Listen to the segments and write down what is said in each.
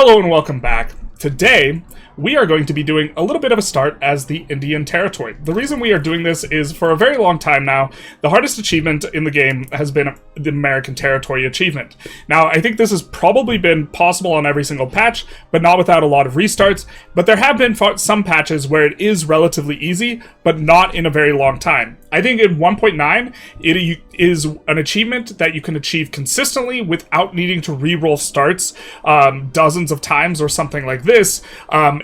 Hello and welcome back. Today, we are going to be doing a little bit of a start as the Indian Territory. The reason we are doing this is, for a very long time now, the hardest achievement in the game has been the American Territory achievement. Now, I think this has probably been possible on every single patch, but not without a lot of restarts, but there have been some patches where it is relatively easy, but not in a very long time. I think in 1.9, it is an achievement that you can achieve consistently without needing to re-roll starts dozens of times or something like this.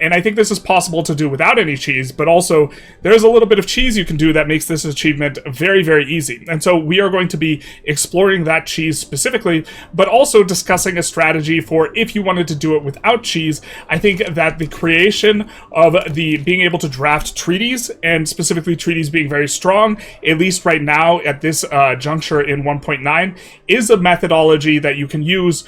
And I think this is possible to do without any cheese, but also there's a little bit of cheese you can do that makes this achievement very, very easy. And so we are going to be exploring that cheese specifically, but also discussing a strategy for if you wanted to do it without cheese. I think that the creation of being able to draft treaties, and specifically treaties being very strong, at least right now at this juncture in 1.9, is a methodology that you can use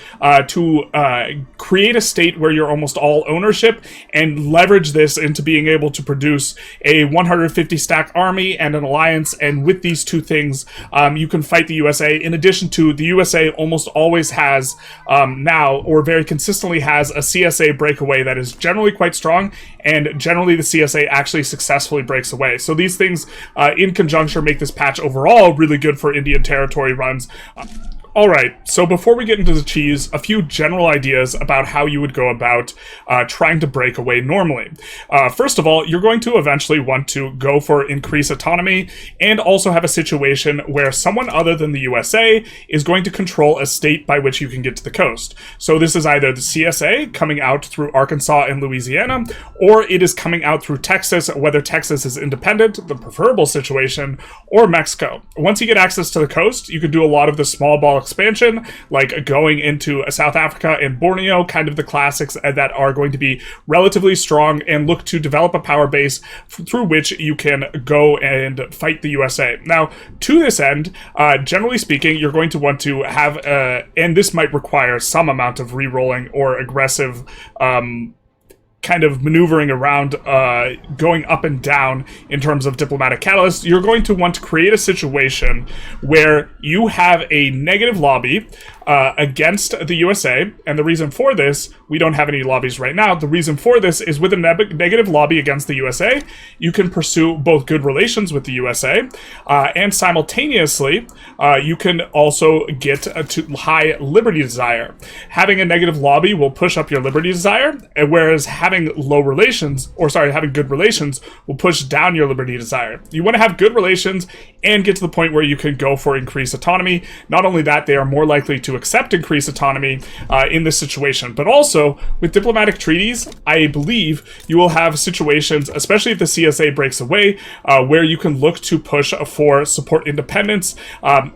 to create a state where you're almost all ownership and leverage this into being able to produce a 150 stack army and an alliance. And with these two things, you can fight the USA. In addition to, the USA almost always has now, or very consistently has, a CSA breakaway that is generally quite strong, and generally the CSA actually successfully breaks away. So these things in conjunction make this patch overall really good for Indian Territory runs. Alright, so before we get into the cheese, a few general ideas about how you would go about trying to break away normally. First of all, you're going to eventually want to go for increased autonomy, and also have a situation where someone other than the USA is going to control a state by which you can get to the coast. So this is either the CSA coming out through Arkansas and Louisiana, or it is coming out through Texas, whether Texas is independent, the preferable situation, or Mexico. Once you get access to the coast, you can do a lot of the small ball expansion, like going into South Africa and Borneo, kind of the classics that are going to be relatively strong and look to develop a power base through which you can go and fight the USA. Now, to this end, generally speaking, you're going to want to have, and this might require some amount of re-rolling or aggressive kind of maneuvering around, going up and down in terms of diplomatic catalysts. You're going to want to create a situation where you have a negative lobby against the USA, and the reason for this, we don't have any lobbies right now. The reason for this is, with a negative lobby against the USA, you can pursue both good relations with the USA, and simultaneously, you can also get to high liberty desire. Having a negative lobby will push up your liberty desire, whereas having having good relations will push down your liberty desire. You want to have good relations and get to the point where you can go for increased autonomy. Not only that, they are more likely to accept increased autonomy in this situation, but also with diplomatic treaties, I believe you will have situations, especially if the CSA breaks away, where you can look to push for support independence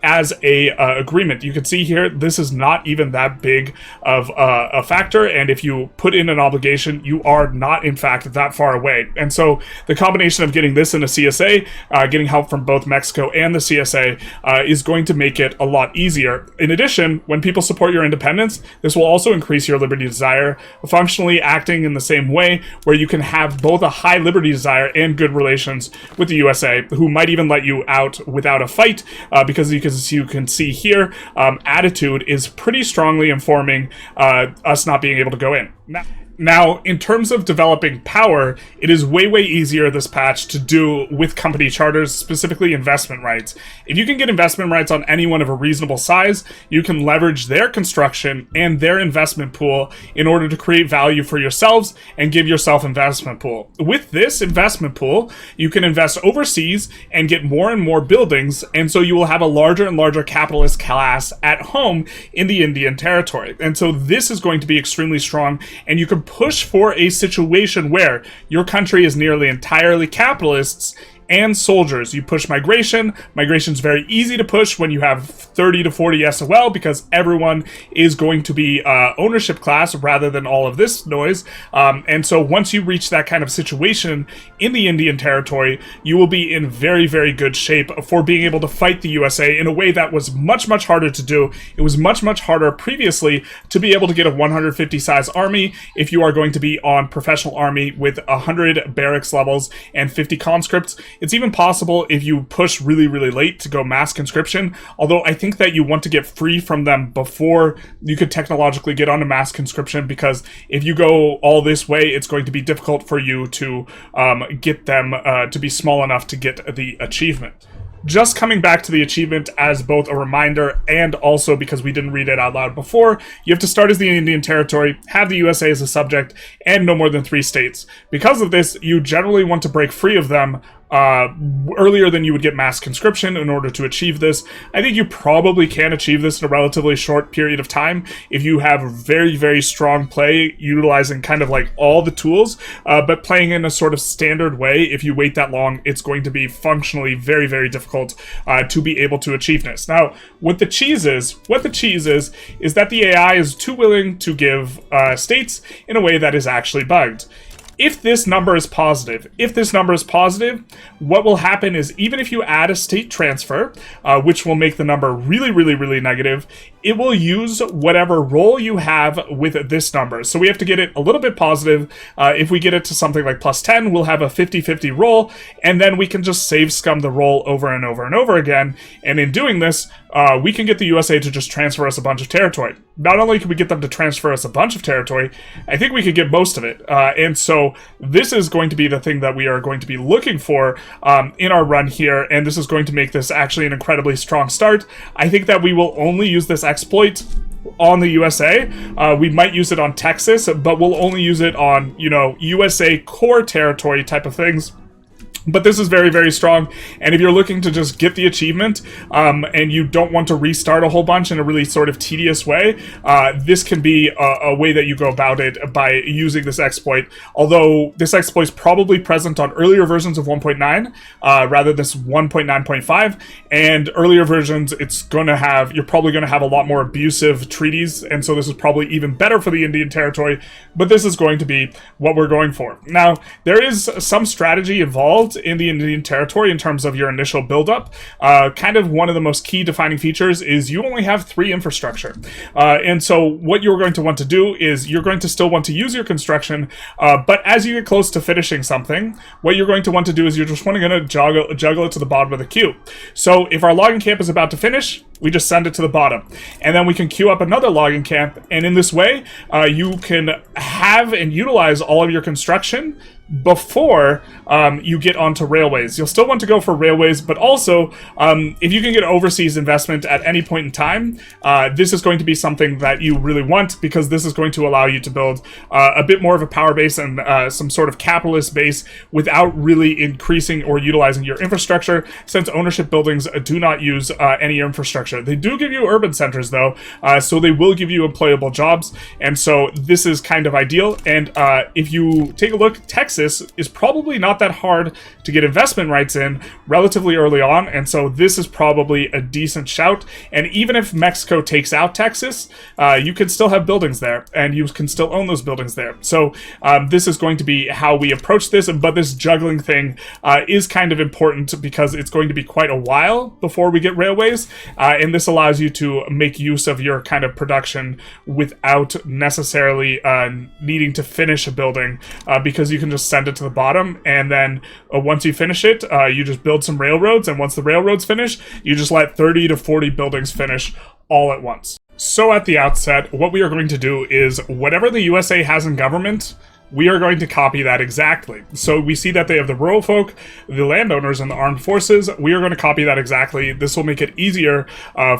as a agreement. You can see here, this is not even that big of a factor, and if you put in an obligation, you are not, in fact, that far away. And so the combination of getting this in a CSA, getting help from both Mexico and the CSA, is going to make it a lot easier. In addition, when people support your independence, this will also increase your liberty desire, functionally acting in the same way, where you can have both a high liberty desire and good relations with the USA, who might even let you out without a fight, because you can see here, attitude is pretty strongly informing us not being able to go in. Now, in terms of developing power, it is way, way easier this patch to do with company charters, specifically investment rights. If you can get investment rights on anyone of a reasonable size, you can leverage their construction and their investment pool in order to create value for yourselves and give yourself investment pool. With this investment pool, you can invest overseas and get more and more buildings, and so you will have a larger and larger capitalist class at home in the Indian Territory. And so this is going to be extremely strong, and you can push for a situation where your country is nearly entirely capitalists and soldiers. You push migration. Migration's very easy to push when you have 30 to 40 SOL, because everyone is going to be ownership class rather than all of this noise. And so once you reach that kind of situation in the Indian Territory, you will be in very, very good shape for being able to fight the USA in a way that was much, much harder to do. It was much, much harder previously to be able to get a 150 size army if you are going to be on professional army with 100 barracks levels and 50 conscripts. It's even possible if you push really, really late to go mass conscription, although I think that you want to get free from them before you could technologically get onto mass conscription, because if you go all this way, it's going to be difficult for you to get them to be small enough to get the achievement. Just coming back to the achievement as both a reminder and also because we didn't read it out loud before, you have to start as the Indian Territory, have the USA as a subject, and no more than 3 states. Because of this, you generally want to break free of them earlier than you would get mass conscription in order to achieve this. I think you probably can achieve this in a relatively short period of time if you have very, very strong play, utilizing kind of like all the tools, but playing in a sort of standard way. If you wait that long, it's going to be functionally very, very difficult to be able to achieve this. Now, what the cheese is that the AI is too willing to give states in a way that is actually bugged. If this number is positive, what will happen is even if you add a state transfer, which will make the number really, really, really negative, it will use whatever roll you have with this number. So we have to get it a little bit positive. If we get it to something like +10, we'll have a 50-50 roll, and then we can just save scum the roll over and over and over again. And in doing this, we can get the USA to just transfer us a bunch of territory. Not only can we get them to transfer us a bunch of territory, I think we could get most of it. And so this is going to be the thing that we are going to be looking for in our run here, and this is going to make this actually an incredibly strong start. I think that we will only use this exploit on the USA. We might use it on Texas, but we'll only use it on, USA core territory type of things. But this is very, very strong, and if you're looking to just get the achievement, and you don't want to restart a whole bunch in a really sort of tedious way, this can be a way that you go about it by using this exploit. Although this exploit is probably present on earlier versions of 1.9, rather than 1.9.5, and earlier versions, you're probably going to have a lot more abusive treaties, and so this is probably even better for the Indian Territory, but this is going to be what we're going for. Now, there is some strategy involved in the Indian Territory in terms of your initial buildup. Kind of one of the most key defining features is you only have 3 infrastructure. And so what you're going to want to do is you're going to still want to use your construction, but as you get close to finishing something, what you're going to want to do is you're just going to juggle it to the bottom of the queue. So if our logging camp is about to finish, we just send it to the bottom. And then we can queue up another logging camp, and in this way, you can have and utilize all of your construction before you get onto railways. You'll still want to go for railways, but also if you can get overseas investment at any point in time, this is going to be something that you really want, because this is going to allow you to build a bit more of a power base and some sort of capitalist base without really increasing or utilizing your infrastructure, since ownership buildings do not use any infrastructure. They do give you urban centers though, so they will give you employable jobs, and so this is kind of ideal. And if you take a look, Texas is probably not that hard to get investment rights in relatively early on, and so this is probably a decent shout. And even if Mexico takes out Texas, you can still have buildings there, and you can still own those buildings there. So this is going to be how we approach this, but this juggling thing is kind of important because it's going to be quite a while before we get railways, and this allows you to make use of your kind of production without necessarily needing to finish a building, because you can just send it to the bottom, and then once you finish it, you just build some railroads, and once the railroads finish, you just let 30 to 40 buildings finish all at once. So at the outset, what we are going to do is whatever the USA has in government, we are going to copy that exactly. So we see that they have the rural folk, the landowners, and the armed forces. We are going to copy that exactly. This will make it easier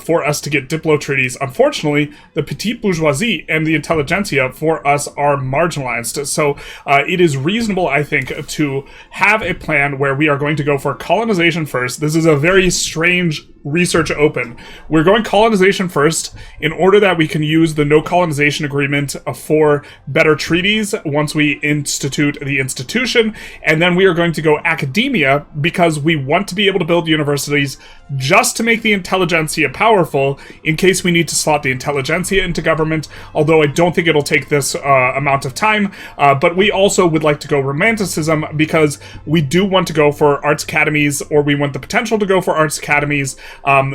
for us to get diplo treaties. Unfortunately, the petite bourgeoisie and the intelligentsia for us are marginalized. So it is reasonable, I think, to have a plan where we are going to go for colonization first. This is a very strange research open. We're going colonization first in order that we can use the no colonization agreement for better treaties once we institute the institution, and then we are going to go academia because we want to be able to build universities just to make the intelligentsia powerful in case we need to slot the intelligentsia into government, although I don't think it'll take this amount of time, but we also would like to go romanticism because we do want to go for arts academies, or we want the potential to go for arts academies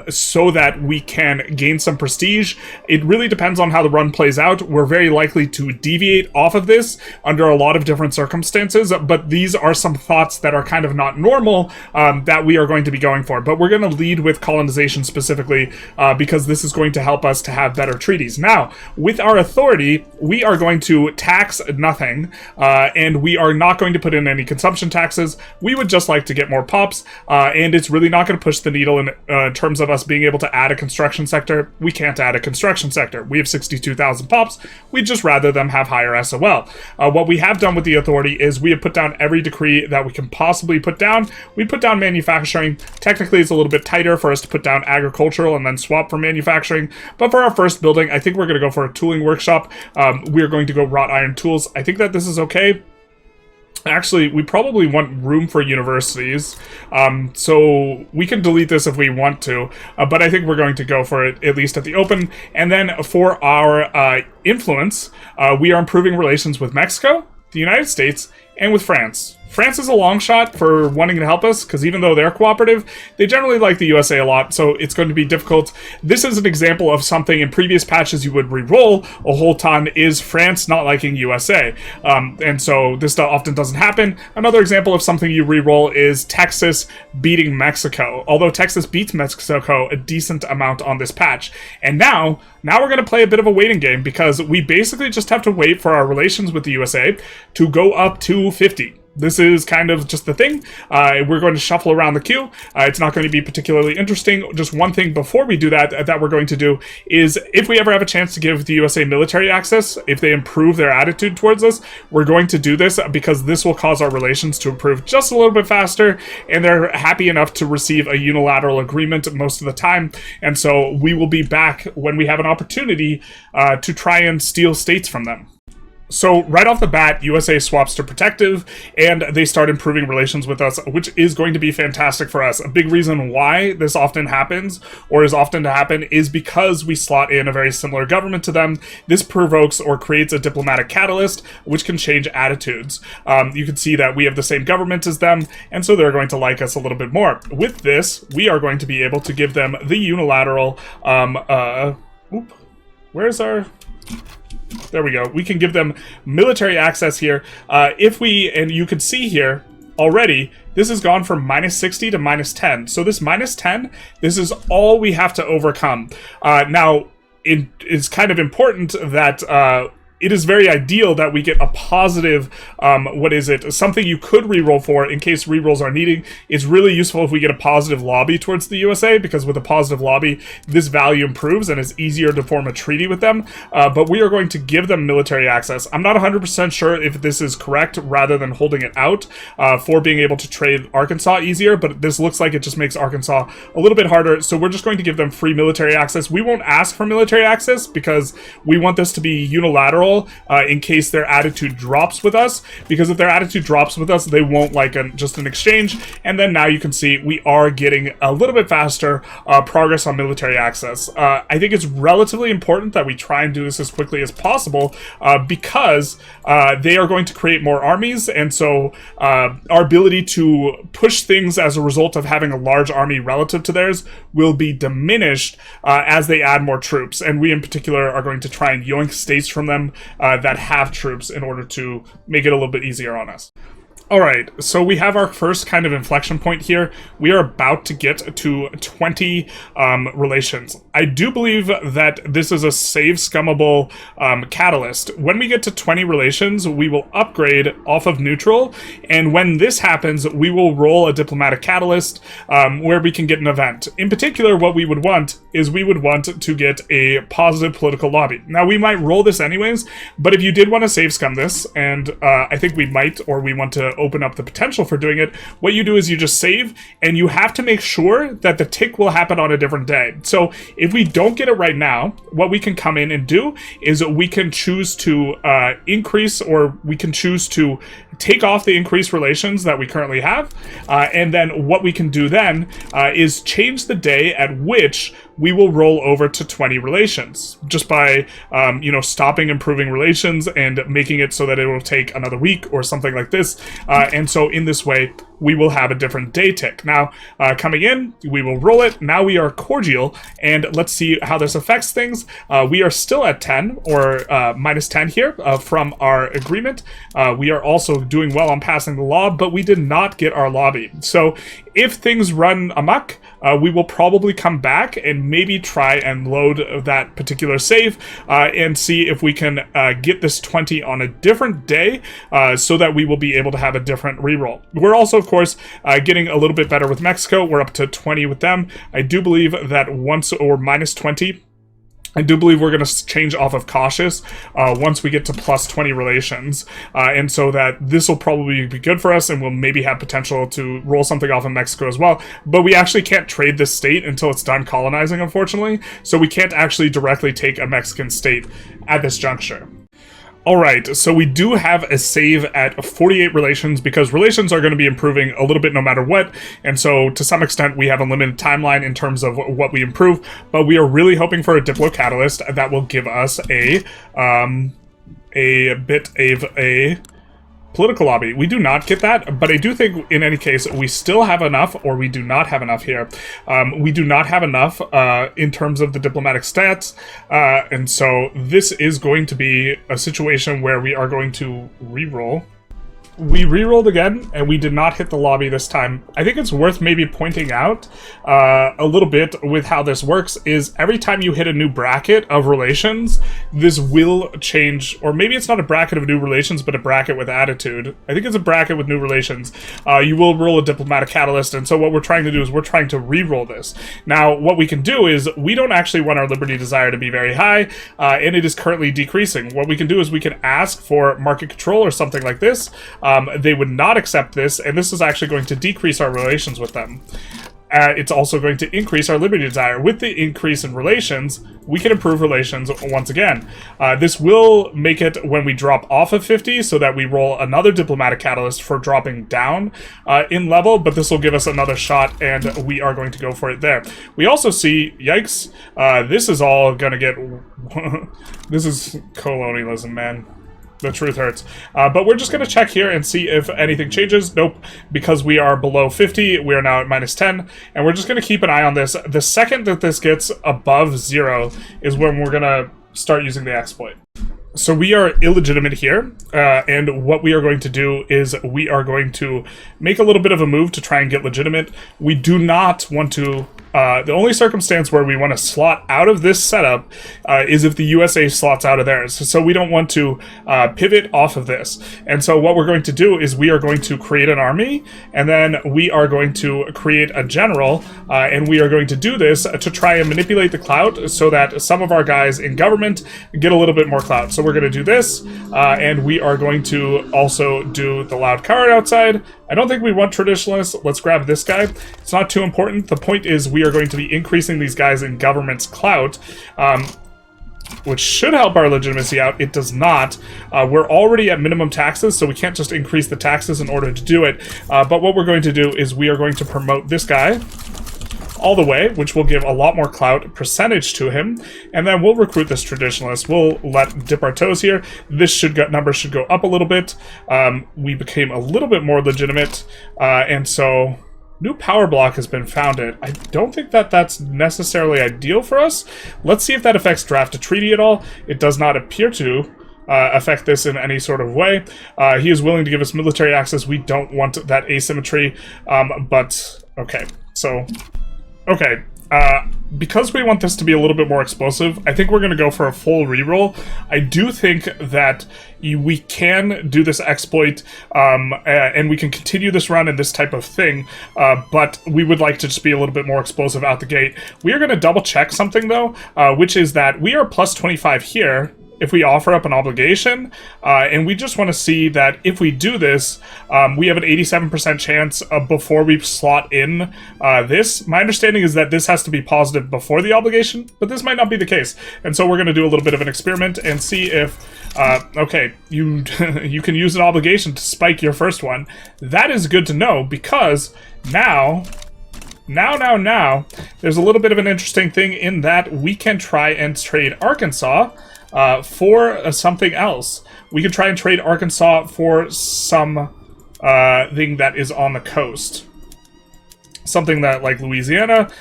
so that we can gain some prestige. It really depends on how the run plays out. We're very likely to deviate off of this under a lot of different circumstances, but these are some thoughts that are kind of not normal that we are going to be going for. But we're going to lead with colonization specifically because this is going to help us to have better treaties. Now, with our authority, we are going to tax nothing, and we are not going to put in any consumption taxes. We would just like to get more pops, and it's really not going to push the needle in terms of us being able to add a construction sector. We can't add a construction sector. We have 62,000 pops. We'd just rather them have higher SOL. What we have done with the authority is we have put down every decree that we can possibly put down. We put down manufacturing. Technically, it's a little bit tighter for us to put down agricultural and then swap for manufacturing. But for our first building, I think we're going to go for a tooling workshop. We're going to go wrought iron tools. I think that this is okay. Actually, we probably want room for universities, so we can delete this if we want to, but I think we're going to go for it, at least at the open. And then for our influence, we are improving relations with Mexico, the United States, and with France. France is a long shot for wanting to help us, because even though they're cooperative, they generally like the USA a lot, so it's going to be difficult. This is an example of something in previous patches you would re-roll a whole ton, is France not liking USA. And so this often doesn't happen. Another example of something you re-roll is Texas beating Mexico, although Texas beats Mexico a decent amount on this patch. And now we're going to play a bit of a waiting game, because we basically just have to wait for our relations with the USA to go up to 50. This is kind of just the thing. We're going to shuffle around the queue. It's not going to be particularly interesting. Just one thing before we do that we're going to do is, if we ever have a chance to give the USA military access, if they improve their attitude towards us, we're going to do this, because this will cause our relations to improve just a little bit faster, and they're happy enough to receive a unilateral agreement most of the time. And so we will be back when we have an opportunity to try and steal states from them. So right off the bat, USA swaps to protective, and they start improving relations with us, which is going to be fantastic for us. A big reason why this often happens, or is often to happen, is because we slot in a very similar government to them. This provokes or creates a diplomatic catalyst, which can change attitudes. You can see that we have the same government as them, and so they're going to like us a little bit more. With this, we are going to be able to give them the unilateral, where's our... There we go. We can give them military access here. And you can see here already, this has gone from -60 to -10. So this -10, this is all we have to overcome. Now, it is kind of important that it is very ideal that we get a positive, something you could reroll for in case rerolls are needed. It's really useful if we get a positive lobby towards the USA, because with a positive lobby, this value improves and it's easier to form a treaty with them. But we are going to give them military access. I'm not 100% sure if this is correct, rather than holding it out for being able to trade Arkansas easier, but this looks like it just makes Arkansas a little bit harder. So we're just going to give them free military access. We won't ask for military access, because we want this to be unilateral, in case their attitude drops with us, because if their attitude drops with us, they won't like just an exchange. And then now you can see we are getting a little bit faster progress on military access. I think it's relatively important that we try and do this as quickly as possible, because they are going to create more armies, and so our ability to push things as a result of having a large army relative to theirs will be diminished as they add more troops. And we in particular are going to try and yoink states from them that have troops in order to make it a little bit easier on us. Alright, so we have our first kind of inflection point here. We are about to get to 20 relations. I do believe that this is a save scummable catalyst. When we get to 20 relations, we will upgrade off of neutral, and when this happens, we will roll a diplomatic catalyst where we can get an event. In particular, what we would want is we would want to get a positive political lobby. Now, we might roll this anyways, but if you did want to save scum this, and I think we might, or we want to open up the potential for doing it, what you do is you just save, and you have to make sure that the tick will happen on a different day. So if we don't get it right now, what we can come in and do is we can choose to increase, or we can choose to take off the increased relations that we currently have, and then what we can do then is change the day at which we will roll over to 20 relations, just by stopping improving relations and making it so that it will take another week or something like this. And so in this way, we will have a different day tick. Now, coming in, we will roll it. Now we are cordial, and let's see how this affects things. We are still at 10, or minus 10 here from our agreement. We are also doing well on passing the law, but we did not get our lobby. So if things run amok, we will probably come back and maybe try and load that particular save and see if we can get this 20 on a different day so that we will be able to have a different reroll. We're also, of course, getting a little bit better with Mexico. We're up to 20 with them. I do believe that once, or minus 20, I do believe we're going to change off of cautious once we get to plus 20 relations, and so that this will probably be good for us, and we'll maybe have potential to roll something off of Mexico as well. But we actually can't trade this state until it's done colonizing, unfortunately, so we can't actually directly take a Mexican state at this juncture. Alright, so we do have a save at 48 relations, because relations are going to be improving a little bit no matter what, and so to some extent we have a limited timeline in terms of what we improve, but we are really hoping for a Diplo Catalyst that will give us a bit of a political lobby. We do not get that, but I do think in any case we still have enough, or we do not have enough here. We do not have enough in terms of the diplomatic stats, and so this is going to be a situation where we are going to re-roll. We re-rolled again, and we did not hit the lobby this time. I think it's worth maybe pointing out a little bit with how this works is every time you hit a new bracket of relations, this will change, or maybe it's not a bracket of new relations, but a bracket with attitude. I think it's a bracket with new relations. You will roll a diplomatic catalyst, and so what we're trying to do is we're trying to re-roll this. Now, what we can do is we don't actually want our liberty desire to be very high, and it is currently decreasing. What we can do is we can ask for market control or something like this. They would not accept this, and this is actually going to decrease our relations with them. It's also going to increase our liberty desire. With the increase in relations, we can improve relations once again. This will make it when we drop off of 50, so that we roll another diplomatic catalyst for dropping down in level, but this will give us another shot, and we are going to go for it there. We also see, yikes, this is all gonna get... This is colonialism, man. The truth hurts. But we're just going to check here and see if anything changes. Nope, because we are below 50, we are now at minus 10, and we're just going to keep an eye on this. The second that this gets above 0 is when we're going to start using the exploit. So we are illegitimate here, and what we are going to do is we are going to make a little bit of a move to try and get legitimate. We do not want to... the only circumstance where we want to slot out of this setup is if the USA slots out of theirs. So we don't want to pivot off of this. And so what we're going to do is we are going to create an army, and then we are going to create a general, and we are going to do this to try and manipulate the clout so that some of our guys in government get a little bit more clout. So we're going to do this, and we are going to also do the loud card outside. I don't think we want traditionalists. Let's grab this guy. It's not too important. The point is we are going to be increasing these guys in government's clout, which should help our legitimacy out. It does not. We're already at minimum taxes, so we can't just increase the taxes in order to do it. But what we're going to do is we are going to promote this guy all the way, which will give a lot more clout percentage to him, and then we'll recruit this traditionalist. We'll dip our toes here. This number should go up a little bit. We became a little bit more legitimate, and so new power block has been founded. I don't think that that's necessarily ideal for us. Let's see if that affects draft a treaty at all. It does not appear to affect this in any sort of way. He is willing to give us military access. We don't want that asymmetry, but okay. So okay, because we want this to be a little bit more explosive, I think we're going to go for a full reroll. I do think that we can do this exploit, and we can continue this run and this type of thing, but we would like to just be a little bit more explosive out the gate. We are going to double check something, though, which is that we are plus 25 here if we offer up an obligation, and we just want to see that if we do this, we have an 87% chance before we slot in this. My understanding is that this has to be positive before the obligation, but this might not be the case. And so we're going to do a little bit of an experiment and see if, okay, you you can use an obligation to spike your first one. That is good to know, because now, there's a little bit of an interesting thing in that we can try and trade Arkansas for something else. We could try and trade Arkansas for some thing that is on the coast. Something that, like Louisiana,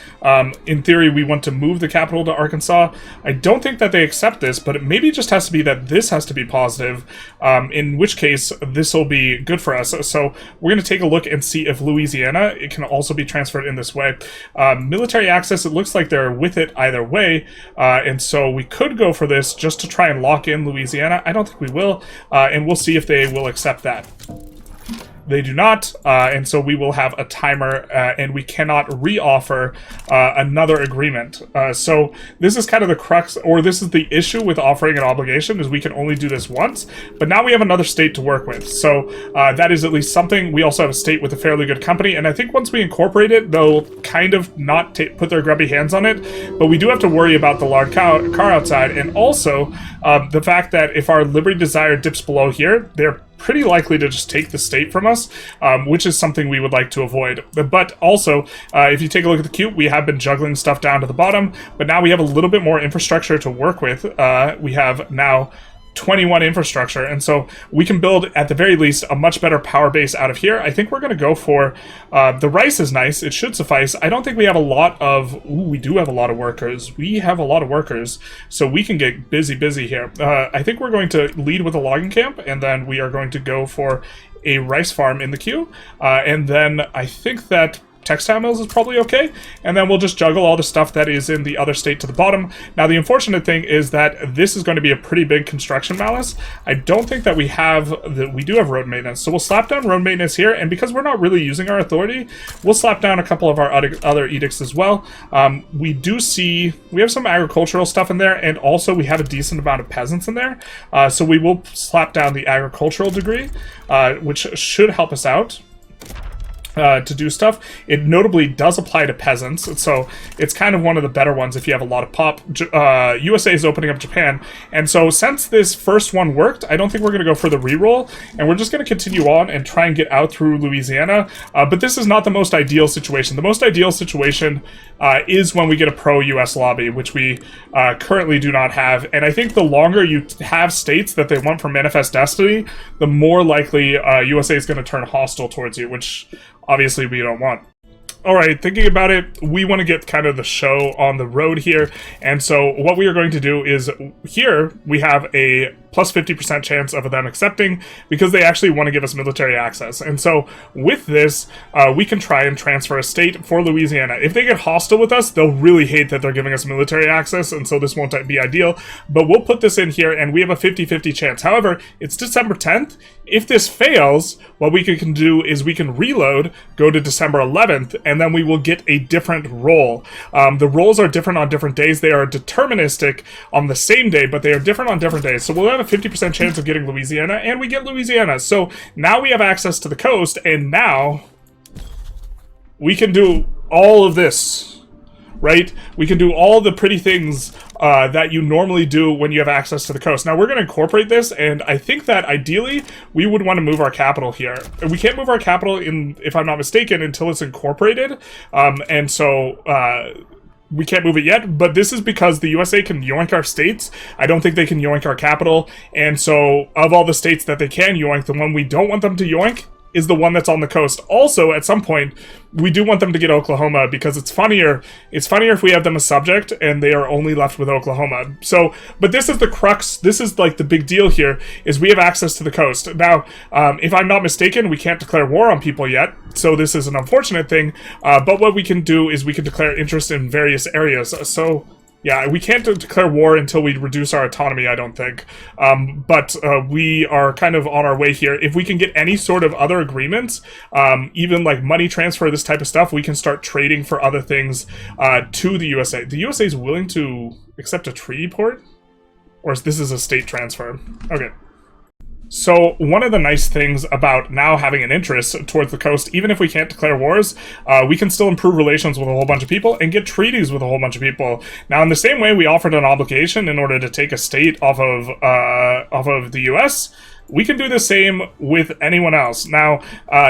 in theory, we want to move the capital to Arkansas. I don't think that they accept this, but it maybe just has to be that this has to be positive, in which case this will be good for us. So we're going to take a look and see if Louisiana, it can also be transferred in this way. Military access, it looks like they're with it either way, and so we could go for this just to try and lock in Louisiana. I don't think we will, and we'll see if they will accept that. They do not, and so we will have a timer, and we cannot re-offer another agreement. So this is kind of the crux, or this is the issue with offering an obligation, is we can only do this once, but now we have another state to work with. So that is at least something. We also have a state with a fairly good company, and I think once we incorporate it, they'll kind of not put their grubby hands on it, but we do have to worry about the large car outside, and also the fact that if our Liberty Desire dips below here, they're pretty likely to just take the state from us, which is something we would like to avoid. But also, if you take a look at the queue, we have been juggling stuff down to the bottom, but now we have a little bit more infrastructure to work with. We have now 21 infrastructure, and so we can build, at the very least, a much better power base out of here. I think we're going to go for the rice is nice. It should suffice. I don't think we have a lot of... Ooh, we do have a lot of workers. We have a lot of workers, so we can get busy here. I think we're going to lead with a logging camp, and then we are going to go for a rice farm in the queue, and then I think that textile mills is probably okay, and then we'll just juggle all the stuff that is in the other state to the bottom. Now, the unfortunate thing is that this is going to be a pretty big construction malice. I don't think that we do have road maintenance, so we'll slap down road maintenance here, and because we're not really using our authority, we'll slap down a couple of our other edicts as well. We have some agricultural stuff in there, and also we have a decent amount of peasants in there, so we will slap down the agricultural degree, which should help us out to do stuff. It notably does apply to peasants, so it's kind of one of the better ones if you have a lot of pop. USA is opening up Japan, and so since this first one worked, I don't think we're going to go for the reroll, and we're just going to continue on and try and get out through Louisiana, but this is not the most ideal situation. The most ideal situation is when we get a pro-US lobby, which we currently do not have, and I think the longer you have states that they want for Manifest Destiny, the more likely USA is going to turn hostile towards you, which obviously we don't want. Alright, thinking about it, we want to get kind of the show on the road here, and so what we are going to do is, here we have a plus 50% chance of them accepting, because they actually want to give us military access. And so with this, we can try and transfer a state for Louisiana. If they get hostile with us, they'll really hate that they're giving us military access, and so this won't be ideal, but we'll put this in here, and we have a 50-50 chance. However, it's December 10th. If this fails, what we can do is we can reload, go to December 11th, and then we will get a different roll. The rolls are different on different days. They are deterministic on the same day, but they are different on different days. So we'll have a 50% chance of getting Louisiana, and we get Louisiana. So now we have access to the coast, and now we can do all of this. Right? We can do all the pretty things that you normally do when you have access to the coast. Now, we're going to incorporate this, and I think that ideally, we would want to move our capital here. We can't move our capital, if I'm not mistaken, until it's incorporated, and so we can't move it yet, but this is because the USA can yoink our states. I don't think they can yoink our capital, and so of all the states that they can yoink, the one we don't want them to yoink is the one that's on the coast. Also, at some point, we do want them to get Oklahoma, because it's funnier if we have them as subject and they are only left with Oklahoma. So, but this is the crux, this is like the big deal here, is we have access to the coast. Now, if I'm not mistaken, we can't declare war on people yet, so this is an unfortunate thing, but what we can do is we can declare interest in various areas. So, yeah, we can't declare war until we reduce our autonomy, I don't think. But we are kind of on our way here. If we can get any sort of other agreements, even like money transfer, this type of stuff, we can start trading for other things to the USA. The USA is willing to accept a treaty port? Or this is a state transfer? Okay. So one of the nice things about now having an interest towards the coast, even if we can't declare wars, we can still improve relations with a whole bunch of people and get treaties with a whole bunch of people. Now, in the same way we offered an obligation in order to take a state off of the US, we can do the same with anyone else. Now,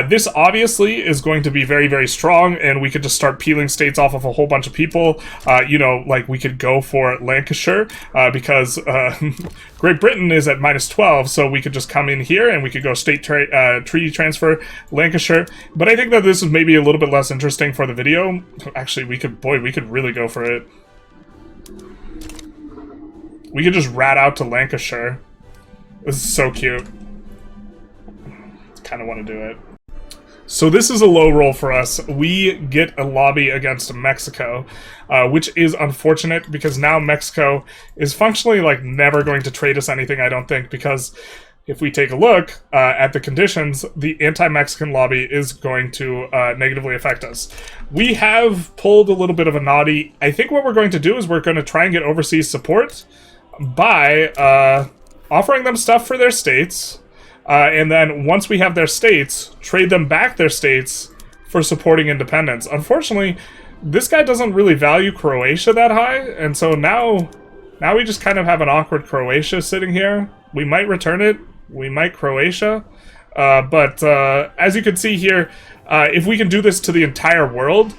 this obviously is going to be very, very strong, and we could just start peeling states off of a whole bunch of people. You know, like we could go for Lancashire, because Great Britain is at -12, so we could just come in here and we could go state treaty transfer Lancashire. But I think that this is maybe a little bit less interesting for the video. Actually, we could really go for it. We could just rat out to Lancashire. This is so cute. Kind of want to do it. So this is a low roll for us. We get a lobby against Mexico, which is unfortunate because now Mexico is functionally like never going to trade us anything, I don't think, because if we take a look at the conditions, the anti-Mexican lobby is going to negatively affect us. We have pulled a little bit of a naughty. I think what we're going to do is we're going to try and get overseas support by offering them stuff for their states, and then once we have their states, trade them back their states for supporting independence. Unfortunately, this guy doesn't really value Croatia that high, and so now we just kind of have an awkward Croatia sitting here. We might return it, we might Croatia, but as you can see here, if we can do this to the entire world,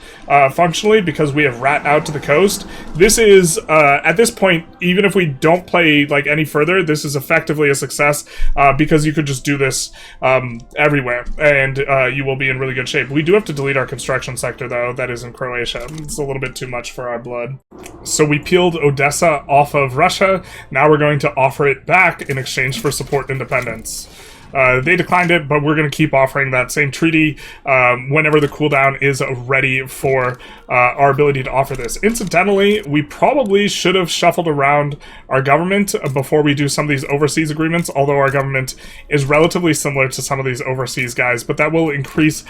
functionally, because we have rat out to the coast, this is, at this point, even if we don't play, like, any further, this is effectively a success, because you could just do this, everywhere, and, you will be in really good shape. We do have to delete our construction sector, though, that is in Croatia. It's a little bit too much for our blood. So we peeled Odessa off of Russia. Now we're going to offer it back in exchange for support independence. They declined it, but we're going to keep offering that same treaty whenever the cooldown is ready for our ability to offer this. Incidentally, we probably should have shuffled around our government before we do some of these overseas agreements, although our government is relatively similar to some of these overseas guys, but that will increase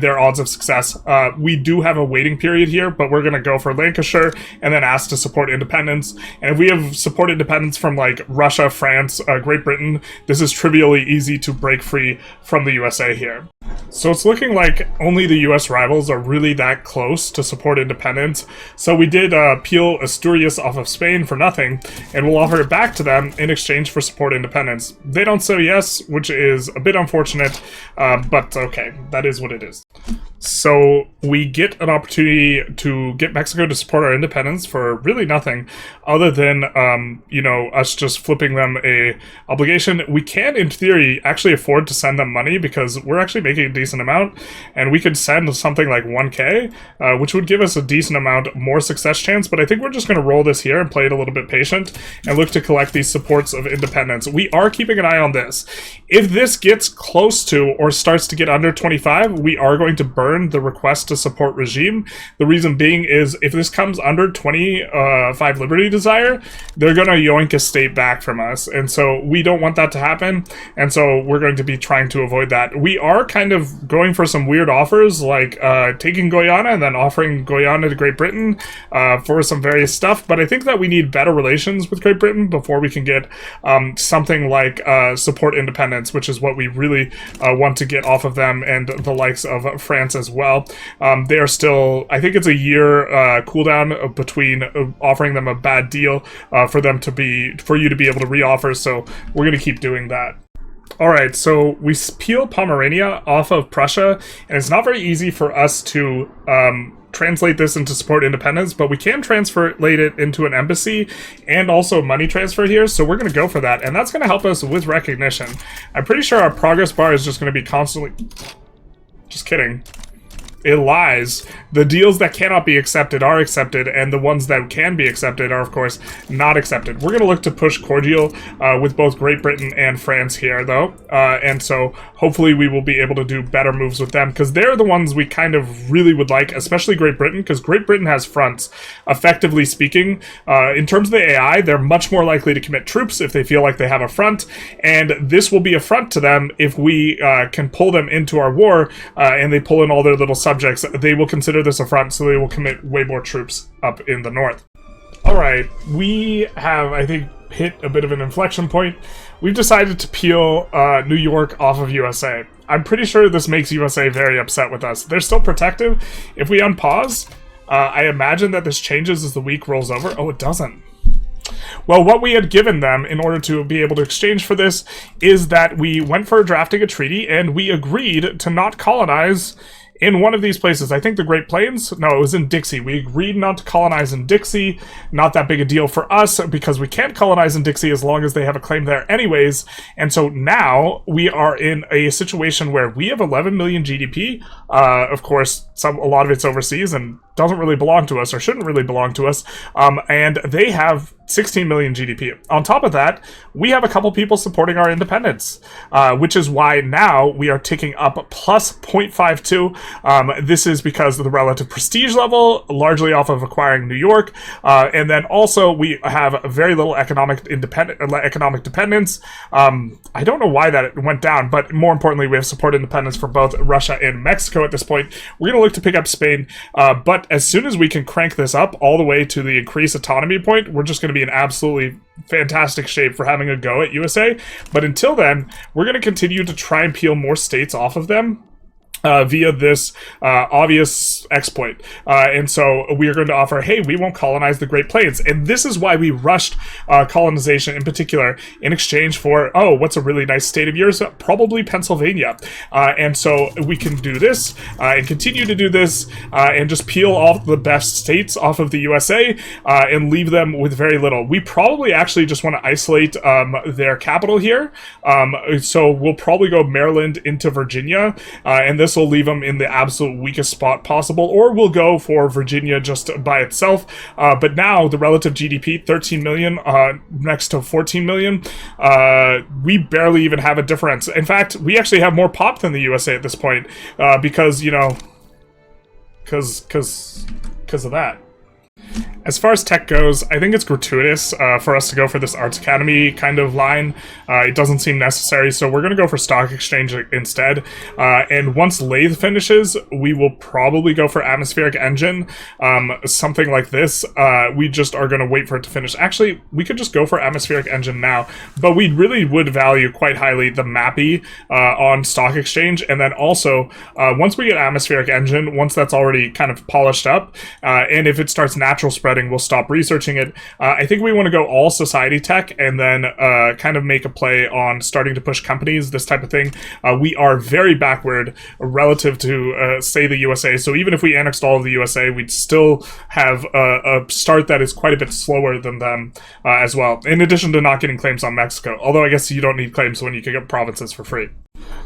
their odds of success. We do have a waiting period here, but we're going to go for Lancashire and then ask to support independence. And if we have support independence from like Russia, France, Great Britain, this is trivially easy to break free from the USA here. So it's looking like only the US rivals are really that close to support independence. So we did peel Asturias off of Spain for nothing, and we'll offer it back to them in exchange for support independence. They don't say yes, which is a bit unfortunate, but okay, that is what it is. So we get an opportunity to get Mexico to support our independence for really nothing other than, you know, us just flipping them a obligation. We can, in theory, actually afford to send them money because we're actually making a decent amount, and we could send something like 1k, which would give us a decent amount more success chance, but I think we're just going to roll this here and play it a little bit patient and look to collect these supports of independence. We are keeping an eye on this. If this gets close to or starts to get under 25, we are going to burn the request to support regime. The reason being is if this comes under 25 liberty desire, they're going to yoink a state back from us, and so we don't want that to happen, and so we're going to be trying to avoid that. We are kind of going for some weird offers, like taking Guyana and then offering Guyana to Great Britain for some various stuff, but I think that we need better relations with Great Britain before we can get something like support independence, which is what we really want to get off of them, and the likes of France as well. They are still, I think it's a year cooldown between offering them a bad deal for you to be able to reoffer, so we're going to keep doing that. Alright, so we peel Pomerania off of Prussia, and it's not very easy for us to translate this into support independence, but we can translate it into an embassy and also money transfer here, so we're going to go for that, and that's going to help us with recognition. I'm pretty sure our progress bar is just going to be constantly... Just kidding. It lies. The deals that cannot be accepted are accepted, and the ones that can be accepted are, of course, not accepted. We're going to look to push cordial with both Great Britain and France here, though, and so hopefully we will be able to do better moves with them, because they're the ones we kind of really would like, especially Great Britain, because Great Britain has fronts, effectively speaking. In terms of the AI, they're much more likely to commit troops if they feel like they have a front, and this will be a front to them if we can pull them into our war, and they pull in all their little subjects. They will consider this a front, so they will commit way more troops up in the north. Alright, we have, I think, hit a bit of an inflection point. We've decided to peel New York off of USA. I'm pretty sure this makes USA very upset with us. They're still protective. If we unpause, I imagine that this changes as the week rolls over. Oh, it doesn't. Well, what we had given them in order to be able to exchange for this is that we went for drafting a treaty, and we agreed to not colonize in one of these places. I think the Great Plains? No, it was in Dixie. We agreed not to colonize in Dixie. Not that big a deal for us, because we can't colonize in Dixie as long as they have a claim there anyways. And so now we are in a situation where we have 11 million GDP. Of course, a lot of it's overseas and doesn't really belong to us, or shouldn't really belong to us. And they have 16 million GDP. On top of that, we have a couple people supporting our independence, which is why now we are ticking up plus 0.52. This is because of the relative prestige level, largely off of acquiring New York, and then also we have very little economic dependence. I don't know why that went down, but more importantly, we have support independence for both Russia and Mexico at this point. We're going to look to pick up Spain, but as soon as we can crank this up all the way to the increased autonomy point, we're just going to be in absolutely fantastic shape for having a go at USA. But until then, we're going to continue to try and peel more states off of them via this obvious exploit. And so we are going to offer, hey, we won't colonize the Great Plains. And this is why we rushed colonization in particular in exchange for, oh, what's a really nice state of yours? Probably Pennsylvania. And so we can do this and continue to do this and just peel off the best states off of the USA and leave them with very little. We probably actually just want to isolate their capital here. So we'll probably go Maryland into Virginia, and this will leave them in the absolute weakest spot possible, or we'll go for Virginia just by itself. But now the relative GDP, 13 million next to 14 million, we barely even have a difference. In fact, we actually have more pop than the USA at this point, because, you know, because of that. As far as tech goes, I think it's gratuitous for us to go for this Arts Academy kind of line. It doesn't seem necessary, so we're going to go for Stock Exchange instead. And once Lathe finishes, we will probably go for Atmospheric Engine, something like this. We just are going to wait for it to finish. Actually, we could just go for Atmospheric Engine now, but we really would value quite highly the MAPI on Stock Exchange. And then also, once we get Atmospheric Engine, once that's already kind of polished up, and if it starts natural spreading, we'll stop researching it. I think we want to go all society tech and then kind of make a play on starting to push companies, this type of thing. We are very backward relative to, say, the USA. So even if we annexed all of the USA, we'd still have a start that is quite a bit slower than them as well, in addition to not getting claims on Mexico. Although I guess you don't need claims when you can get provinces for free.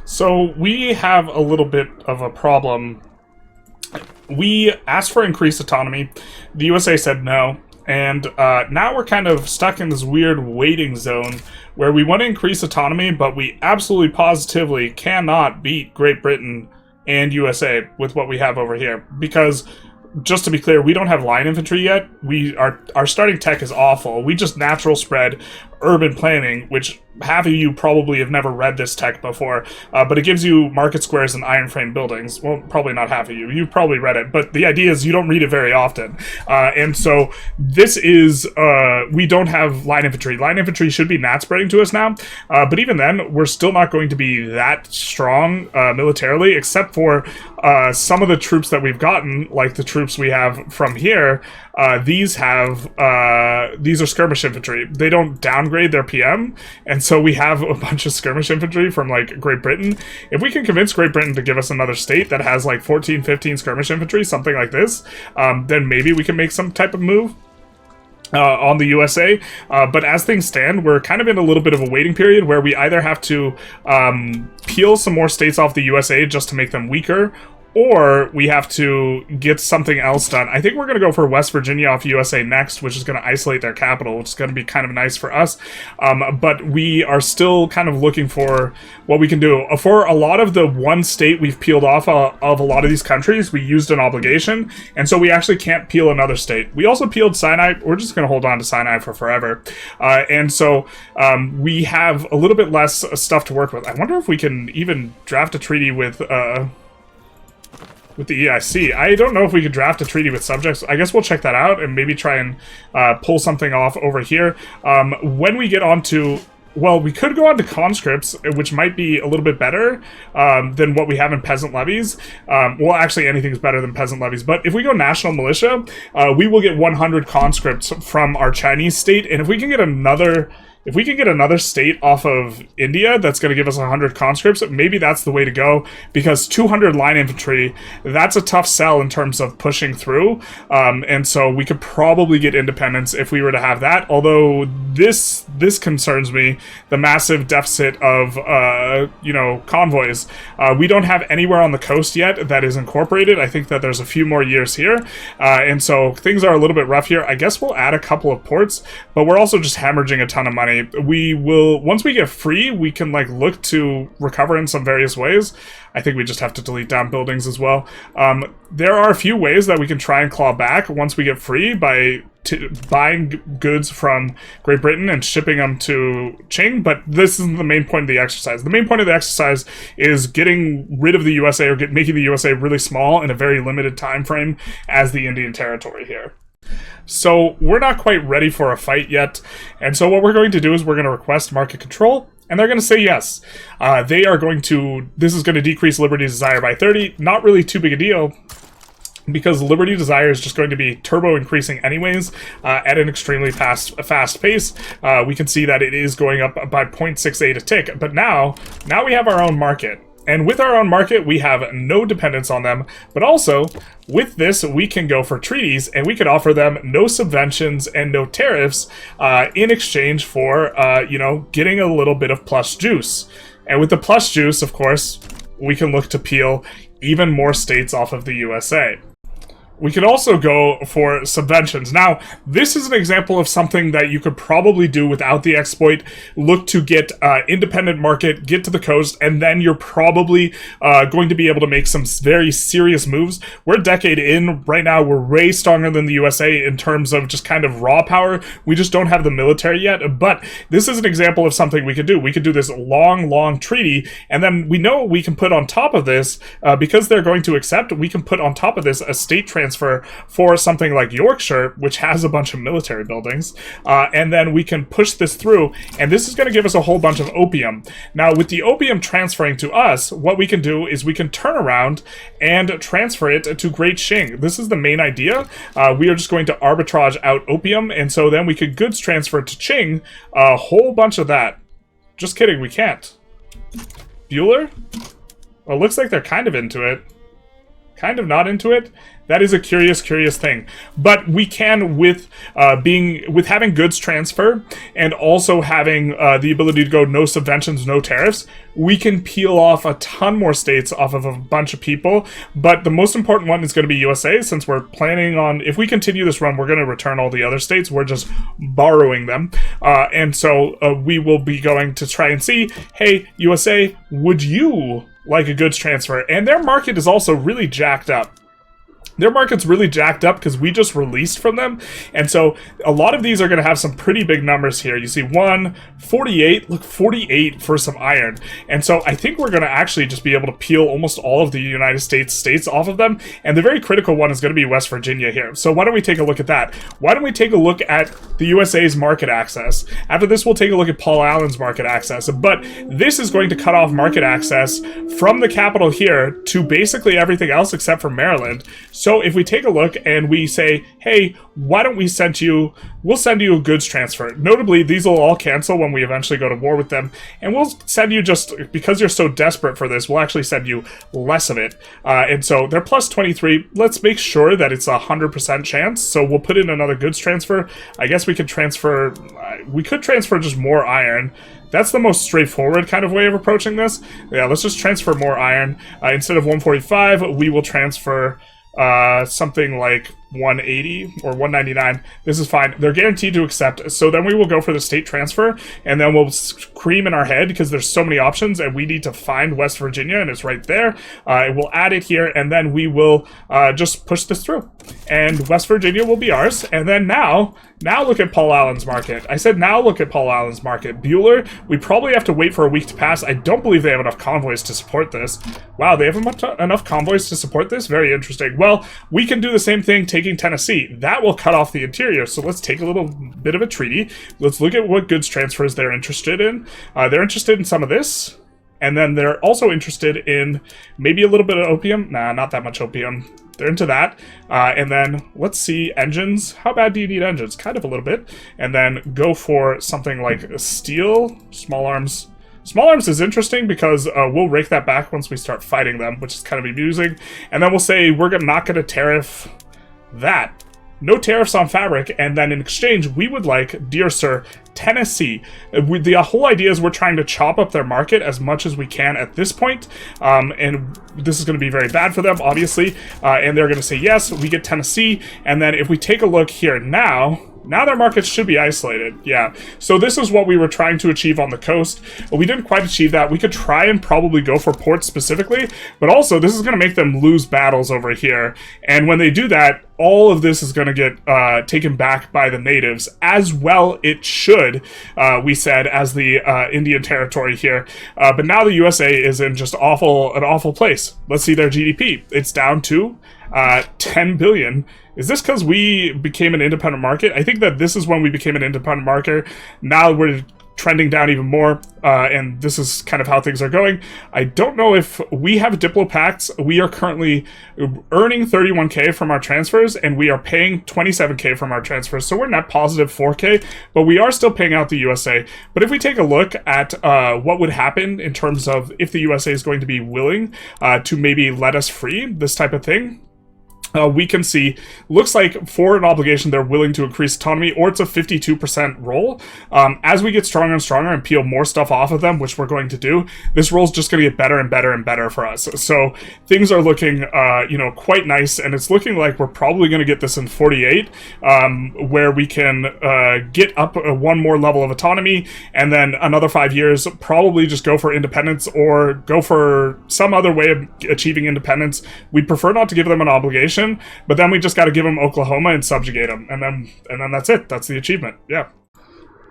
So we have a little bit of a problem. We asked for increased autonomy. The USA said no. And now we're kind of stuck in this weird waiting zone where we want to increase autonomy, but we absolutely positively cannot beat Great Britain and USA with what we have over here. Because, just to be clear, we don't have line infantry yet. Our starting tech is awful. We just natural spread urban planning, which half of you probably have never read this tech before, but it gives you market squares and iron frame buildings. Well, probably not half of you. You've probably read it, but the idea is you don't read it very often. And so this is, we don't have line infantry. Line infantry should be nat spreading to us now, but even then, we're still not going to be that strong militarily, except for some of the troops that we've gotten, like the troops we have from here. These are skirmish infantry. They don't downgrade their PM, and so we have a bunch of skirmish infantry from, like, Great Britain. If we can convince Great Britain to give us another state that has, like, 14, 15 skirmish infantry, something like this, then maybe we can make some type of move on the USA. But as things stand, we're kind of in a little bit of a waiting period where we either have to peel some more states off the USA just to make them weaker, or we have to get something else done. I think we're going to go for West Virginia off USA next, which is going to isolate their capital, which is going to be kind of nice for us. But we are still kind of looking for what we can do. For a lot of the one state we've peeled off of a lot of these countries, we used an obligation, and so we actually can't peel another state. We also peeled Sinai. We're just going to hold on to Sinai for forever. And so we have a little bit less stuff to work with. I wonder if we can even draft a treaty with the EIC. I don't know if we could draft a treaty with subjects. I guess we'll check that out and maybe try and pull something off over here. When we get onto well, we could go on to conscripts, which might be a little bit better than what we have in peasant levies. Well, actually, anything's better than peasant levies. But if we go national militia, we will get 100 conscripts from our Chinese state. And if we can get another state off of India that's going to give us 100 conscripts, maybe that's the way to go, because 200 line infantry, that's a tough sell in terms of pushing through, and so we could probably get independence if we were to have that, although this concerns me, the massive deficit of, convoys. We don't have anywhere on the coast yet that is incorporated. I think that there's a few more years here, and so things are a little bit rough here. I guess we'll add a couple of ports, but we're also just hemorrhaging a ton of money. We will, once we get free, we can look to recover in some various ways. I think we just have to delete down buildings as well. There are a few ways that we can try and claw back once we get free by buying goods from Great Britain and shipping them to Qing, but this isn't the main point of the exercise. The main point of the exercise is getting rid of the USA, or making the USA really small in a very limited time frame as the Indian territory here. So we're not quite ready for a fight yet, and so what we're going to do is we're going to request market control, and they're going to say yes. This is going to decrease Liberty Desire by 30, not really too big a deal, because Liberty Desire is just going to be turbo increasing anyways at an extremely fast pace. We can see that it is going up by 0.68 a tick, but now we have our own market. And with our own market, we have no dependence on them, but also, with this, we can go for treaties, and we could offer them no subventions and no tariffs in exchange for, getting a little bit of plus juice. And with the plus juice, of course, we can look to peel even more states off of the USA. We could also go for subventions. Now, this is an example of something that you could probably do without the exploit. Look to get independent market, get to the coast, and then you're probably going to be able to make some very serious moves. We're a decade in. Right now, we're way stronger than the USA in terms of just kind of raw power. We just don't have the military yet, but this is an example of something we could do. We could do this long treaty, and then we know we can put on top of this, because they're going to accept, we can put on top of this a state transfer for something like Yorkshire, which has a bunch of military buildings, and then we can push this through, and this is going to give us a whole bunch of opium. Now, with the opium transferring to us, what we can do is we can turn around and transfer it to Great Qing. This is the main idea. We are just going to arbitrage out opium, and so then we could goods transfer to Qing a whole bunch of that. Just kidding, we can't. Bueller? Well, it looks like they're kind of into it. Kind of not into it. That is a curious thing. But we can, with having goods transfer and also having the ability to go no subventions, no tariffs, we can peel off a ton more states off of a bunch of people. But the most important one is going to be USA, since we're planning on, if we continue this run, we're going to return all the other states. We're just borrowing them. And so we will be going to try and see, hey, USA, would you like a goods transfer? And their market is also really jacked up. Their market's really jacked up because we just released from them. And so a lot of these are going to have some pretty big numbers here. You see 48, look, 48 for some iron. And so I think we're going to actually just be able to peel almost all of the United States off of them. And the very critical one is going to be West Virginia here. So why don't we take a look at that? Why don't we take a look at the USA's market access? After this, we'll take a look at Paul Allen's market access. But this is going to cut off market access from the capital here to basically everything else except for Maryland. So if we take a look and we say, hey, why don't we we'll send you a goods transfer. Notably, these will all cancel when we eventually go to war with them. And we'll send you, just because you're so desperate for this, we'll actually send you less of it. And so they're plus 23. Let's make sure that it's 100% chance. So we'll put in another goods transfer. I guess we could transfer just more iron. That's the most straightforward kind of way of approaching this. Yeah, let's just transfer more iron. Instead of 145, we will transfer something like 180 or 199. This is fine. They're guaranteed to accept. So then we will go for the state transfer, and then we'll scream in our head because there's so many options, and we need to find West Virginia, and it's right there. We'll add it here, and then we will just push this through. And West Virginia will be ours. And then now look at Paul Allen's market. I said now look at Paul Allen's market. Bueller, we probably have to wait for a week to pass. I don't believe they have enough convoys to support this. Wow, they have enough convoys to support this? Very interesting. Well, we can do the same thing, take taking Tennessee. That will cut off the interior, so let's take a little bit of a treaty. Let's look at what goods transfers they're interested in. They're interested in some of this, and then they're also interested in maybe a little bit of opium. Nah, not that much opium. They're into that. And then let's see, engines. How bad do you need engines? Kind of a little bit. And then go for something like steel, small arms. Small arms is interesting because we'll rake that back once we start fighting them, which is kind of amusing. And then we'll say we're not going to tariff that. No tariffs on fabric, and then in exchange, we would like, dear sir, Tennessee. The whole idea is we're trying to chop up their market as much as we can at this point, and this is going to be very bad for them, obviously, and they're going to say, yes, we get Tennessee, and then if we take a look here now their markets should be isolated, yeah. So this is what we were trying to achieve on the coast. But we didn't quite achieve that. We could try and probably go for ports specifically, but also this is going to make them lose battles over here. And when they do that, all of this is going to get taken back by the natives, as well it should, we said, as the Indian territory here. But now the USA is in just an awful place. Let's see their GDP. It's down to 10 billion. Is this because we became an independent market? I think that this is when we became an independent market. Now we're trending down even more, and this is kind of how things are going. I don't know if we have Diplopacts. We are currently earning 31k from our transfers, and we are paying 27k from our transfers, so we're net positive 4k, but we are still paying out the USA. But if we take a look at what would happen in terms of if the USA is going to be willing to maybe let us free, this type of thing, we can see, looks like for an obligation they're willing to increase autonomy, or it's a 52% roll. As we get stronger and stronger and peel more stuff off of them, which we're going to do, this roll's just going to get better and better and better for us. So things are looking, quite nice, and it's looking like we're probably going to get this in 48, where we can get up one more level of autonomy, and then another 5 years, probably just go for independence or go for some other way of achieving independence. We'd prefer not to give them an obligation, but then we just got to give them Oklahoma and subjugate them, and then that's it. That's the achievement. Yeah.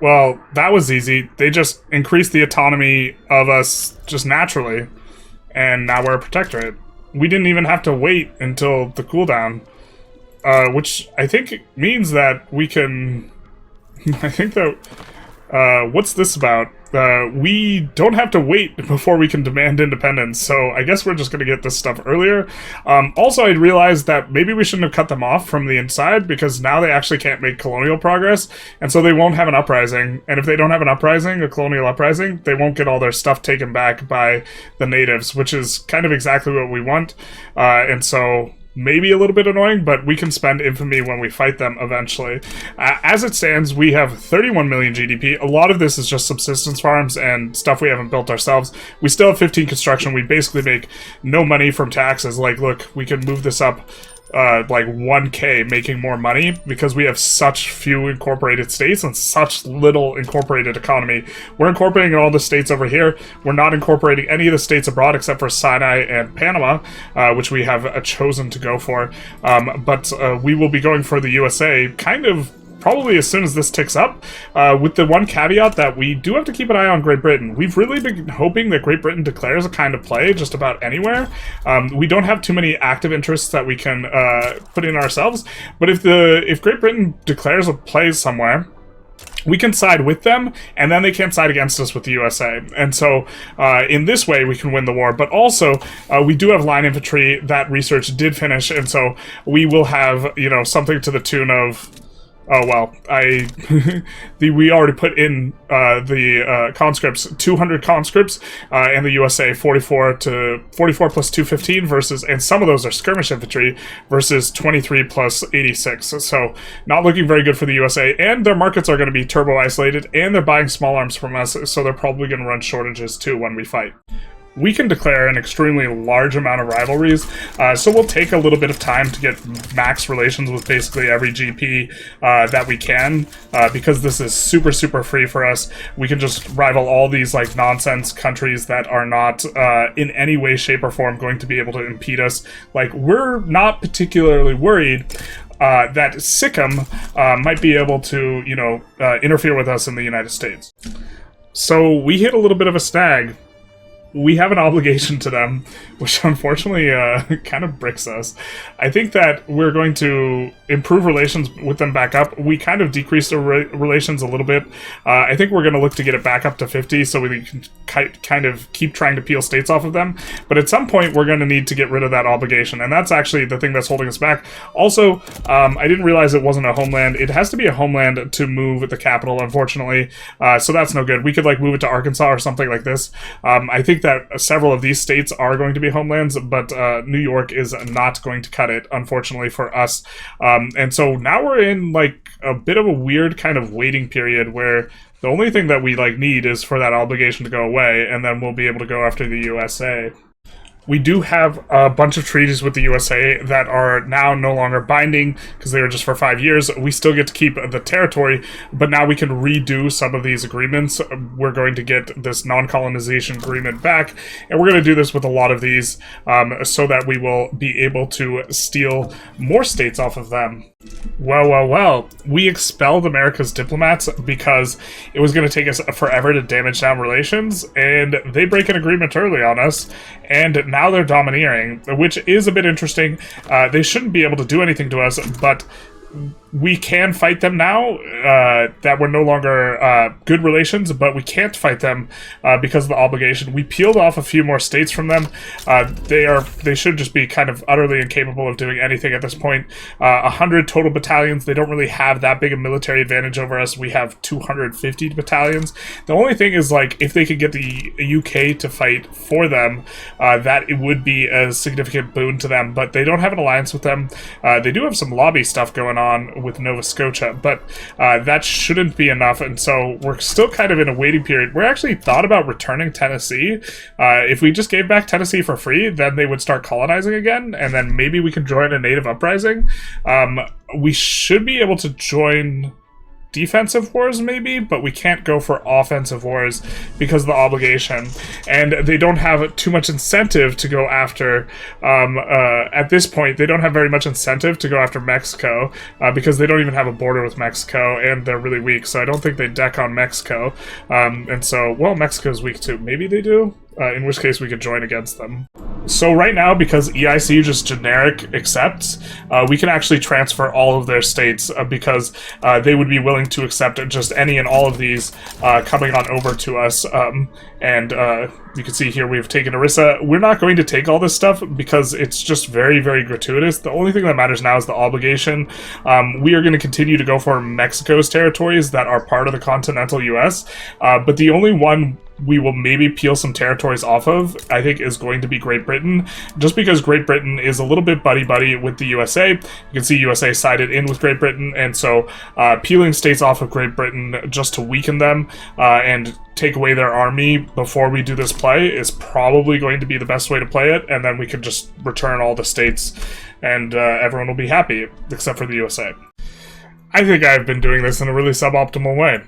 Well, that was easy. They just increased the autonomy of us just naturally, and now we're a protectorate. We didn't even have to wait until the cooldown, which I think means that we can. I think that what's this about? We don't have to wait before we can demand independence, so I guess we're just going to get this stuff earlier. Also, I realized that maybe we shouldn't have cut them off from the inside, because now they actually can't make colonial progress, and so they won't have an uprising. And if they don't have an uprising, a colonial uprising, they won't get all their stuff taken back by the natives, which is kind of exactly what we want. And so maybe a little bit annoying, but we can spend infamy when we fight them eventually. As it stands, we have 31 million GDP. A lot of this is just subsistence farms and stuff we haven't built ourselves. We still have 15 construction. We basically make no money from taxes. Like, look, we can move this up like 1k, making more money because we have such few incorporated states and such little incorporated economy. We're incorporating all the states over here. We're not incorporating any of the states abroad except for Sinai and Panama, which we have chosen to go for. But we will be going for the USA kind of probably as soon as this ticks up, with the one caveat that we do have to keep an eye on Great Britain. We've really been hoping that Great Britain declares a kind of play just about anywhere. We don't have too many active interests that we can put in ourselves, but if Great Britain declares a play somewhere, we can side with them, and then they can't side against us with the USA. And so, in this way, we can win the war. But also, we do have line infantry. That research did finish, and so we will have, something to the tune of... Oh, well, we already put in the conscripts, 200 conscripts, and the USA 44 plus 215 versus, and some of those are skirmish infantry, versus 23 plus 86. So not looking very good for the USA, and their markets are going to be turbo isolated, and they're buying small arms from us, so they're probably going to run shortages too when we fight. We can declare an extremely large amount of rivalries, so we'll take a little bit of time to get max relations with basically every GP that we can, because this is super, super free for us. We can just rival all these like nonsense countries that are not in any way, shape, or form going to be able to impede us. Like, we're not particularly worried that Sikkim might be able to, interfere with us in the United States. So we hit a little bit of a snag. we have an obligation to them, which unfortunately kind of bricks us. I think that we're going to improve relations with them back up. We kind of decreased our relations a little bit. I think we're going to look to get it back up to 50 so we can kind of keep trying to peel states off of them. But at some point, we're going to need to get rid of that obligation, and that's actually the thing that's holding us back. Also, I didn't realize it wasn't a homeland. It has to be a homeland to move the capital, unfortunately, so that's no good. We could like move it to Arkansas or something like this. I think that several of these states are going to be homelands, but New York is not going to cut it, unfortunately, for us. And so now we're in like a bit of a weird kind of waiting period where the only thing that we like need is for that obligation to go away, and then we'll be able to go after the USA. We do have a bunch of treaties with the USA that are now no longer binding because they were just for 5 years. We still get to keep the territory, but now we can redo some of these agreements. We're going to get this non-colonization agreement back, and we're going to do this with a lot of these so that we will be able to steal more states off of them. Well, we expelled America's diplomats because it was going to take us forever to damage down relations, and they break an agreement early on us, and now they're domineering, which is a bit interesting. They shouldn't be able to do anything to us, but we can fight them now that we're no longer good relations, but we can't fight them because of the obligation. We peeled off a few more states from them. They should just be kind of utterly incapable of doing anything at this point. 100 total battalions. They don't really have that big a military advantage over us. We have 250 battalions. The only thing is, like, if they could get the UK to fight for them, that it would be a significant boon to them, but they don't have an alliance with them. They do have some lobby stuff going on with Nova Scotia, but that shouldn't be enough, and so we're still kind of in a waiting period. We're actually thought about returning Tennessee. If we just gave back Tennessee for free, then they would start colonizing again, and then maybe we could join a native uprising. We should be able to join defensive wars maybe, but we can't go for offensive wars because of the obligation, and they don't have too much incentive to go after at this point. They don't have very much incentive to go after Mexico because they don't even have a border with Mexico, and they're really weak, so I don't think they deck on Mexico. And so, well, Mexico's weak too. Maybe they do, in which case we could join against them. So right now, because EIC just generic accepts, we can actually transfer all of their states because they would be willing to accept just any and all of these coming on over to us. And you can see here we've taken Orissa. We're not going to take all this stuff because it's just very, very gratuitous. The only thing that matters now is the obligation. We are going to continue to go for Mexico's territories that are part of the continental US, but the only one we will maybe peel some territories off of, I think, is going to be Great Britain, just because Great Britain is a little bit buddy-buddy with the USA. You can see USA sided in with Great Britain, and so peeling states off of Great Britain just to weaken them and take away their army before we do this play is probably going to be the best way to play it, and then we can just return all the states and everyone will be happy, except for the USA. I think I've been doing this in a really suboptimal way.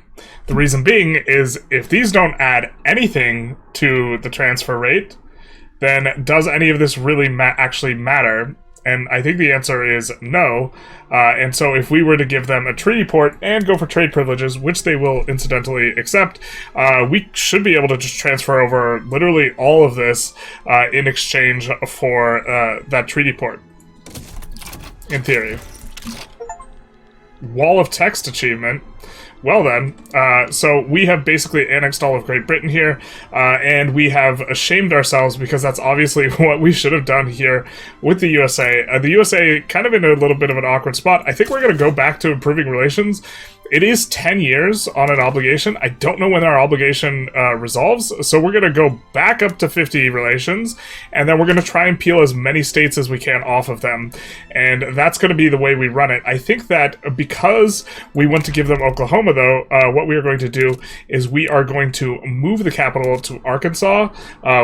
The reason being is if these don't add anything to the transfer rate, then does any of this really actually matter? And I think the answer is no. And so if we were to give them a treaty port and go for trade privileges, which they will incidentally accept, we should be able to just transfer over literally all of this in exchange for that treaty port, in theory. Wall of text achievement. Well then, so we have basically annexed all of Great Britain here, and we have ashamed ourselves because that's obviously what we should have done here with the USA. The USA kind of in a little bit of an awkward spot. I think we're going to go back to improving relations. It is 10 years on an obligation. I don't know when our obligation resolves, so we're going to go back up to 50 relations, and then we're going to try and peel as many states as we can off of them, and that's going to be the way we run it. I think that because we want to give them Oklahoma, though, what we are going to do is we are going to move the capital to Arkansas,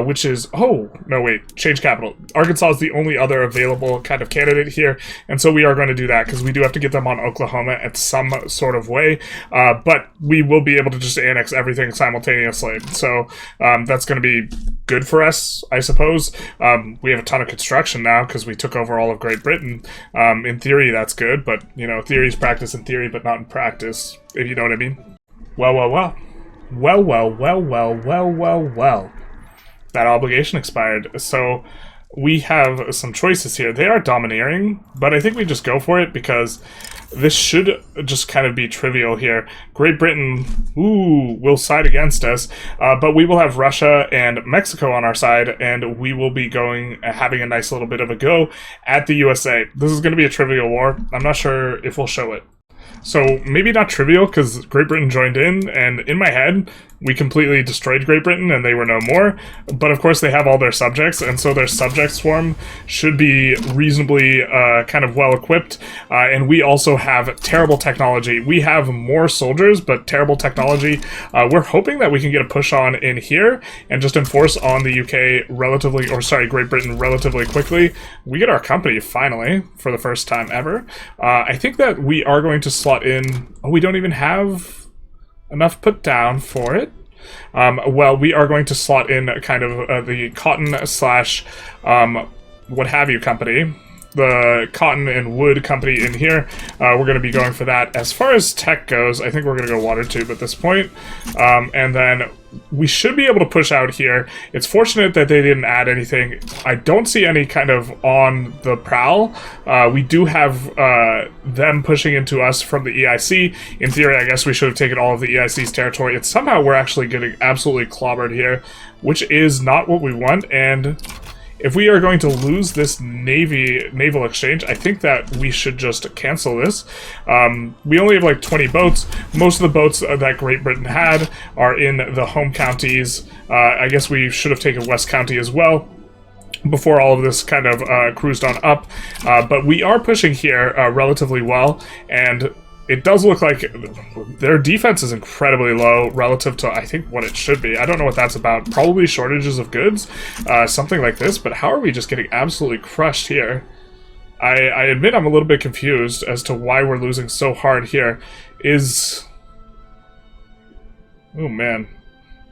which is... Oh, no, wait. Change capital. Arkansas is the only other available kind of candidate here, and so we are going to do that because we do have to get them on Oklahoma at some sort of way. But we will be able to just annex everything simultaneously. So that's going to be good for us, I suppose. We have a ton of construction now because we took over all of Great Britain. In theory, that's good, but, you know, theory is practice in theory, but not in practice, if you know what I mean. Well. that obligation expired. So we have some choices here. They are domineering, but I think we just go for it because this should just kind of be trivial here. Great Britain, will side against us, but we will have Russia and Mexico on our side, and we will be having a nice little bit of a go at the USA. This is going to be a trivial war. I'm not sure if we'll show it. So maybe not trivial because Great Britain joined in, and in my head, we completely destroyed Great Britain and they were no more. But of course they have all their subjects, and so their subject swarm should be reasonably kind of well equipped. And we also have terrible technology. We have more soldiers, but terrible technology. We're hoping that we can get a push on in here and just enforce on the Great Britain relatively quickly. We get our company finally for the first time ever. I think that we are going to slot in. Oh, we don't even have enough put down for it. Well, we are going to slot in kind of the cotton slash what have you company. The cotton and wood company in here. We're going to be going for that. As far as tech goes, I think we're going to go water tube at this point. And then we should be able to push out here. It's fortunate that they didn't add anything. I don't see any kind of on the prowl. We do have them pushing into us from the EIC. In theory, I guess we should have taken all of the EIC's territory. And somehow we're actually getting absolutely clobbered here, which is not what we want. And if we are going to lose this naval exchange, I think that we should just cancel this. We only have like 20 boats. Most of the boats that Great Britain had are in the home counties. I guess we should have taken West County as well before all of this kind of cruised on up. But we are pushing here relatively well, and it does look like their defense is incredibly low relative to, I think, what it should be. I don't know what that's about. Probably shortages of goods, something like this. But how are we just getting absolutely crushed here? I admit I'm a little bit confused as to why we're losing so hard here. Oh, man.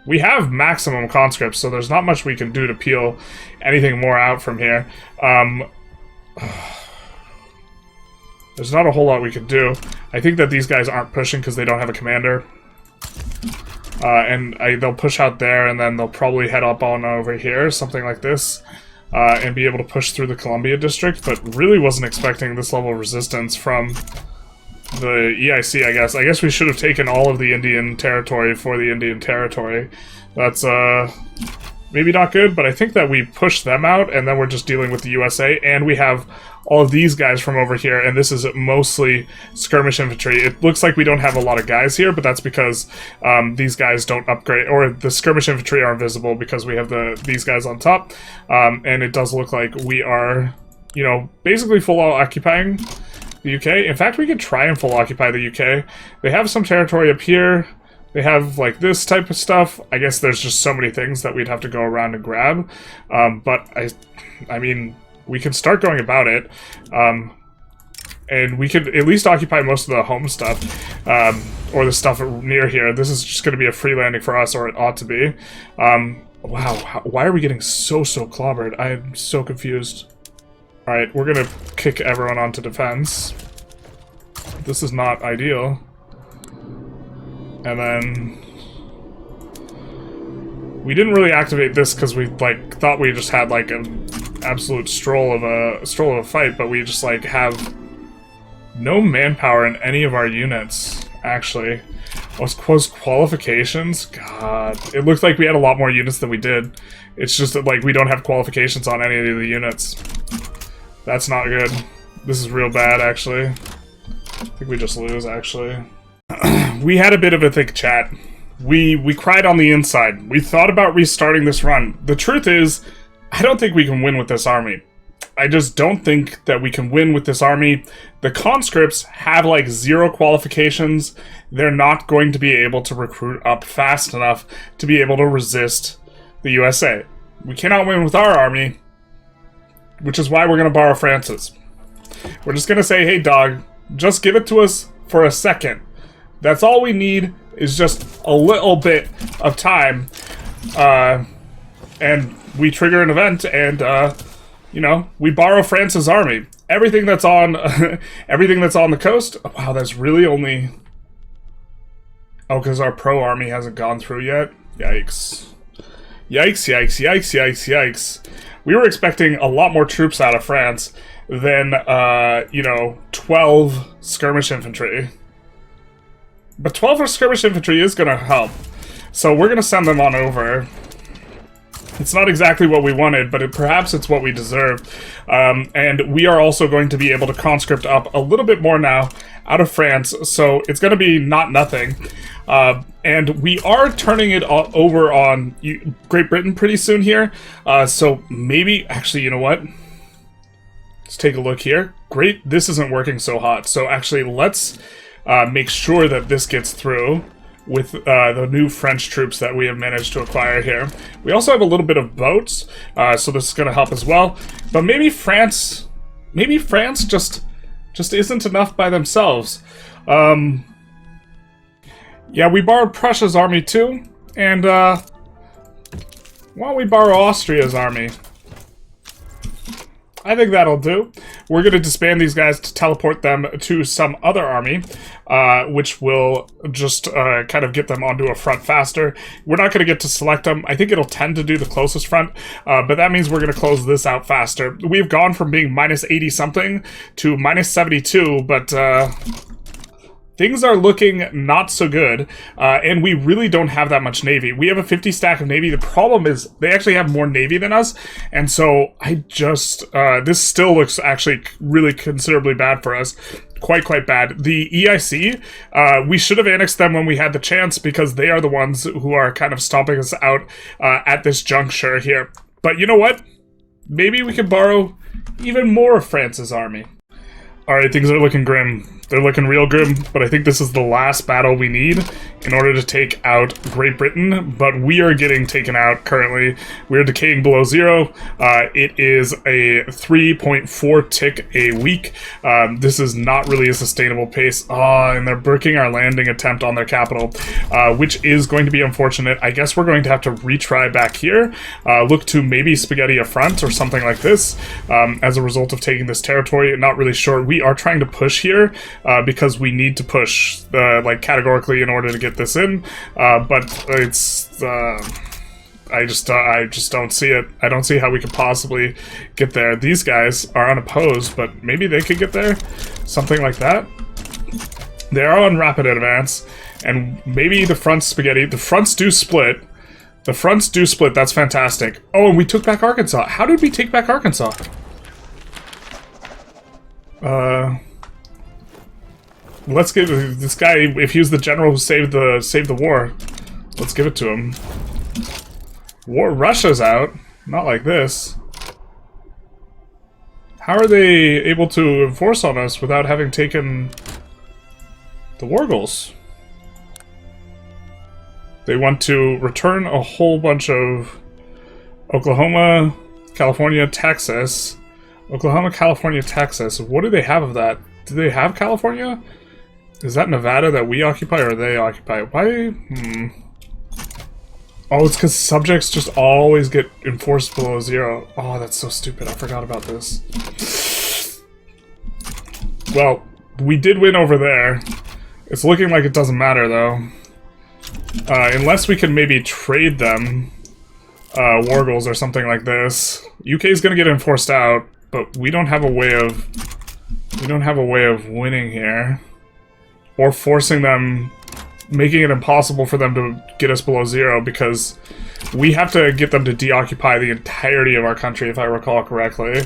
We have maximum conscripts, so there's not much we can do to peel anything more out from here. There's not a whole lot we can do. I think that these guys aren't pushing because they don't have a commander. They'll push out there, and then they'll probably head up on over here, something like this, and be able to push through the Columbia district, but really wasn't expecting this level of resistance from the EIC, I guess. I guess we should have taken all of the Indian territory for the Indian territory. That's, maybe not good, but I think that we push them out, and then we're just dealing with the USA, and we have all of these guys from over here, and this is mostly skirmish infantry. It looks like we don't have a lot of guys here, but that's because these guys don't upgrade, or the skirmish infantry are invisible because we have these guys on top, and it does look like we are, basically full occupying the UK. In fact, we could try and full occupy the UK. They have some territory up here. They have, like, this type of stuff. I guess there's just so many things that we'd have to go around and grab. But, I mean, we can start going about it. And we could at least occupy most of the home stuff. Or the stuff near here. This is just going to be a free landing for us, or it ought to be. Wow, why are we getting so clobbered? I am so confused. Alright, we're going to kick everyone onto defense. This is not ideal. And then we didn't really activate this because we thought we just had like an absolute stroll of a fight, but we just have no manpower in any of our units. Actually, was qualifications? God, it looked like we had a lot more units than we did. It's just that we don't have qualifications on any of the units. That's not good. This is real bad, actually. I think we just lose, actually. We had a bit of a thick chat. We cried on the inside. We thought about restarting this run. The truth is, I don't think we can win with this army. I just don't think that we can win with this army. The conscripts have 0 qualifications. They're not going to be able to recruit up fast enough to be able to resist the USA. We cannot win with our army, which is why we're going to borrow France's. We're just going to say, hey dog, just give it to us for a second. That's all we need, is just a little bit of time, and we trigger an event, and we borrow France's army. Everything that's on, everything that's on the coast. Oh, wow, that's really only. Oh, because our pro army hasn't gone through yet. Yikes! Yikes, yikes, yikes, yikes, yikes. We were expecting a lot more troops out of France than, 12 skirmish infantry. But 12 skirmish infantry is going to help. So we're going to send them on over. It's not exactly what we wanted, but perhaps it's what we deserved. And we are also going to be able to conscript up a little bit more now out of France, so it's going to be not nothing. And we are turning it over on Great Britain pretty soon here. So maybe, actually, you know what? Let's take a look here. Great, this isn't working so hot. So actually, let's make sure that this gets through with the new French troops that we have managed to acquire here. We also have a little bit of boats, so this is going to help as well. But maybe France just isn't enough by themselves. Yeah, we borrowed Prussia's army too, and why don't we borrow Austria's army? I think that'll do. We're going to disband these guys to teleport them to some other army, which will just kind of get them onto a front faster. We're not going to get to select them. I think it'll tend to do the closest front, but that means we're going to close this out faster. We've gone from being minus 80 something to minus 72, but things are looking not so good, and we really don't have that much navy. We have a 50 stack of navy. The problem is they actually have more navy than us, and so I just, this still looks actually really considerably bad for us. Quite bad. The EIC, we should have annexed them when we had the chance, because they are the ones who are kind of stomping us out at this juncture here. But you know what? Maybe we could borrow even more of France's army. Alright, things are looking grim. They're looking real grim, but I think this is the last battle we need in order to take out Great Britain, but we are getting taken out currently. We're decaying below 0. It is a 3.4 tick a week. This is not really a sustainable pace. And they're breaking our landing attempt on their capital, which is going to be unfortunate. I guess we're going to have to retry back here, look to maybe spaghetti a front or something like this, as a result of taking this territory. Not really sure. We are trying to push here, because we need to push, like, categorically in order to get this in, but it's, I just don't see it. I don't see how we could possibly get there. These guys are unopposed, but maybe they could get there? Something like that? They are on rapid advance, and maybe the front spaghetti, the fronts do split. The fronts do split, that's fantastic. Oh, and we took back Arkansas. How did we take back Arkansas? Let's give this guy, if he was the general who saved the war, let's give it to him. Russia's out. Not like this. How are they able to enforce on us without having taken the war goals? They want to return a whole bunch of Oklahoma, California, Texas. Oklahoma, California, Texas. What do they have of that? Do they have California? Is that Nevada that we occupy, or they occupy? Why? Oh, it's because subjects just always get enforced below 0. Oh, that's so stupid. I forgot about this. Well, we did win over there. It's looking like it doesn't matter, though. Unless we can maybe trade them war goals or something like this. UK is going to get enforced out, but we don't have a way of... We don't have a way of winning here. Or forcing them, making it impossible for them to get us below 0, because we have to get them to deoccupy the entirety of our country, if I recall correctly.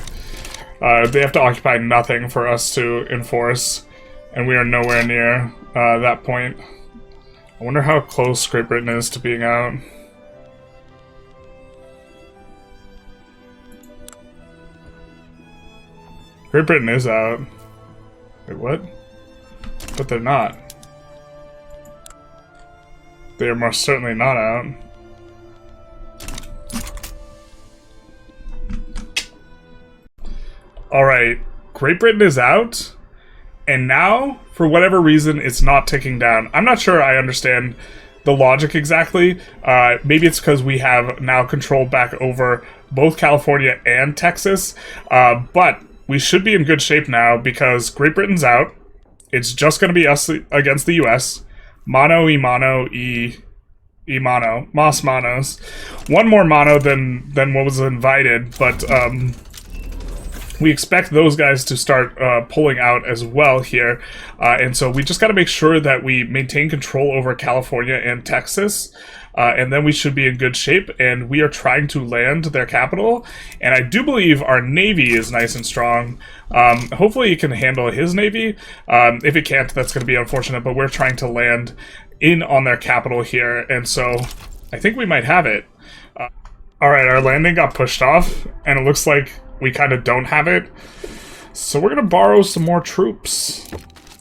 They have to occupy nothing for us to enforce, and we are nowhere near that point. I wonder how close Great Britain is to being out. Great Britain is out. Wait, what? But they're not. They are most certainly not out. Alright, Great Britain is out, and now, for whatever reason, it's not ticking down. I'm not sure I understand the logic exactly. Maybe it's because we have now control back over both California and Texas, but we should be in good shape now because Great Britain's out. It's just going to be us against the US. Mano y Mas Manos. One more mono than what was invited, but we expect those guys to start pulling out as well here. And so we just got to make sure that we maintain control over California and Texas. And then we should be in good shape, and we are trying to land their capital, and I do believe our navy is nice and strong. Hopefully it can handle his navy. If it can't, that's going to be unfortunate, but we're trying to land in on their capital here, and so I think we might have it. Alright, our landing got pushed off, and it looks like we kind of don't have it, so we're going to borrow some more troops.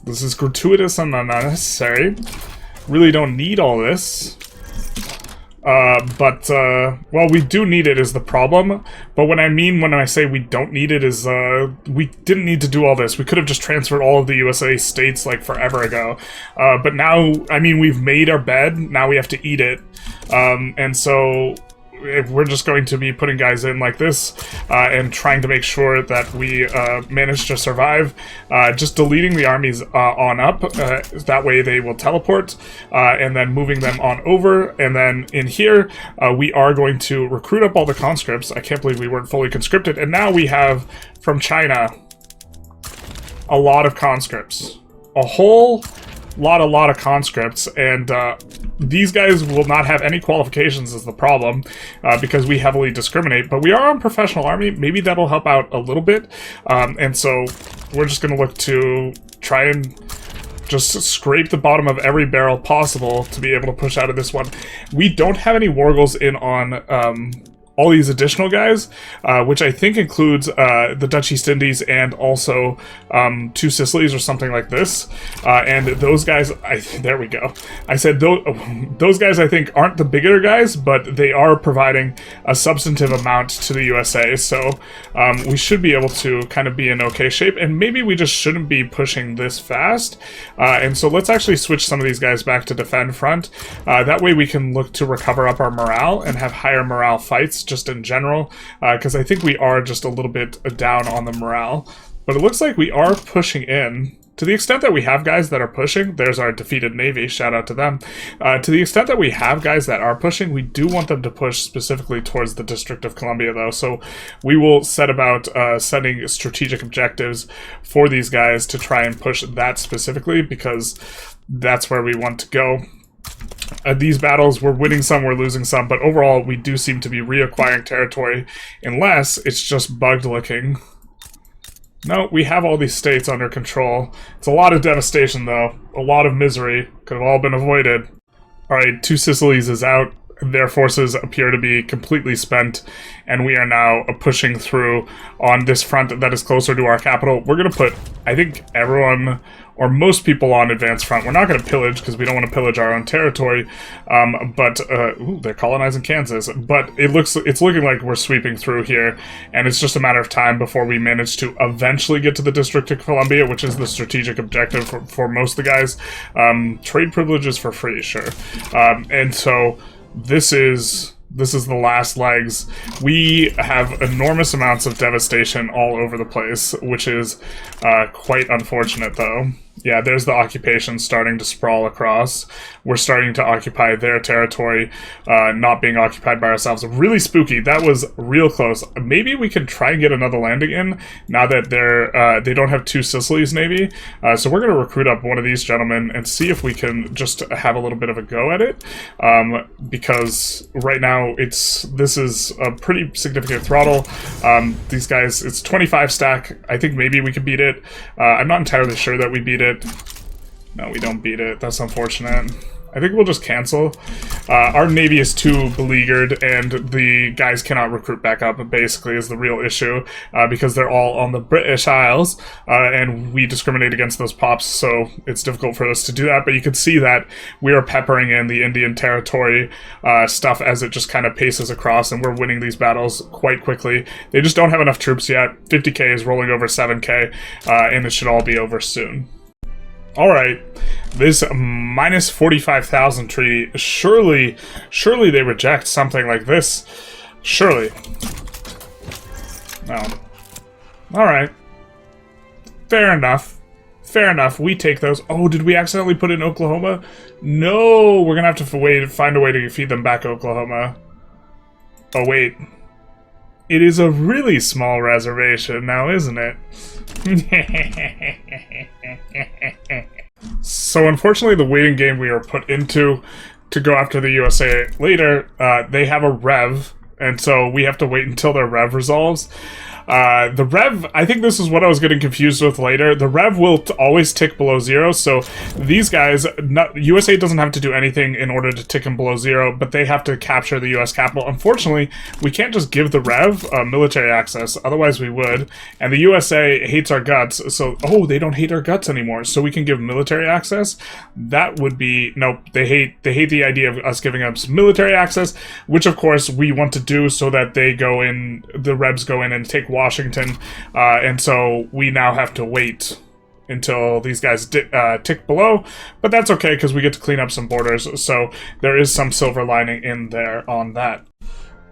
This is gratuitous and unnecessary. Really don't need all this. Well, we do need it is the problem, but when I say we don't need it is, we didn't need to do all this. We could have just transferred all of the USA states, like, forever ago. But now, I mean, we've made our bed, now we have to eat it. And so if we're just going to be putting guys in like this, and trying to make sure that we manage to survive, just deleting the armies on up, that way they will teleport, and then moving them on over, and then in here, we are going to recruit up all the conscripts. I can't believe we weren't fully conscripted, and now we have, from China, a lot of conscripts. A whole lot of conscripts, and these guys will not have any qualifications is the problem, because we heavily discriminate, but we are on professional army. Maybe that'll help out a little bit, and so we're just going to look to try and just scrape the bottom of every barrel possible to be able to push out of this one. We don't have any war goals in on all these additional guys, which I think includes the Dutch East Indies and also two Sicilies or something like this. And those guys, there we go. I said those guys I think aren't the bigger guys, but they are providing a substantive amount to the USA. So we should be able to kind of be in okay shape, and maybe we just shouldn't be pushing this fast. And so let's actually switch some of these guys back to defend front. That way we can look to recover up our morale and have higher morale fights just in general, because I think we are just a little bit down on the morale. But it looks like we are pushing in. To the extent that we have guys that are pushing, there's our defeated navy, shout out to them. To the extent that we have guys that are pushing, we do want them to push specifically towards the District of Columbia though, so we will set about setting strategic objectives for these guys to try and push that specifically, because that's where we want to go. These battles, we're winning some, we're losing some, but overall we do seem to be reacquiring territory, unless it's just bugged looking. No, we have all these states under control. It's a lot of devastation though, a lot of misery, could have all been avoided. Alright, two Sicilies is out. Their forces appear to be completely spent, and we are now pushing through on this front that is closer to our capital. We're going to put, I think, everyone or most people on advanced front. We're not going to pillage because we don't want to pillage our own territory, but ooh, they're colonizing Kansas. But it's looking like we're sweeping through here, and it's just a matter of time before we manage to eventually get to the District of Columbia, which is the strategic objective for most of the guys. Trade privileges for free, sure. And so this is the last legs. We have enormous amounts of devastation all over the place, which is quite unfortunate though. Yeah, there's the occupation starting to sprawl across. We're starting to occupy their territory, not being occupied by ourselves. Really spooky. That was real close. Maybe we can try and get another landing in now that they don't have two Sicilies navy. So we're going to recruit up one of these gentlemen and see if we can just have a little bit of a go at it. Because right now this is a pretty significant throttle. These guys, it's 25 stack. I think maybe we could beat it. I'm not entirely sure that we beat it. No, we don't beat it. That's unfortunate. I think we'll just cancel. Our navy is too beleaguered, and the guys cannot recruit back up, basically, is the real issue, because they're all on the British Isles, and we discriminate against those pops, so it's difficult for us to do that, but you can see that we are peppering in the Indian Territory stuff as it just kind of paces across, and we're winning these battles quite quickly. They just don't have enough troops yet. 50k is rolling over 7k, and it should all be over soon. Alright, this minus 45,000 treaty, surely they reject something like this. Surely. No. Alright. Fair enough. Fair enough, we take those. Oh, did we accidentally put in Oklahoma? No, we're gonna have to find a way to feed them back Oklahoma. Oh, wait. It is a really small reservation now, isn't it? So unfortunately, the waiting game we were put into to go after the USA later, they have a rev, and so we have to wait until their rev resolves. The rev, I think this is what I was getting confused with later. The rev will always tick below 0, so these guys, USA doesn't have to do anything in order to tick them below 0, but they have to capture the US capital. Unfortunately, we can't just give the rev military access, otherwise we would. And the USA hates our guts, so, oh, they don't hate our guts anymore, so we can give military access? That would be, nope, they hate the idea of us giving up military access, which of course we want to do so that they go in, the Rebs go in and take Washington, and so we now have to wait until these guys tick below, but that's okay because we get to clean up some borders, so there is some silver lining in there on that.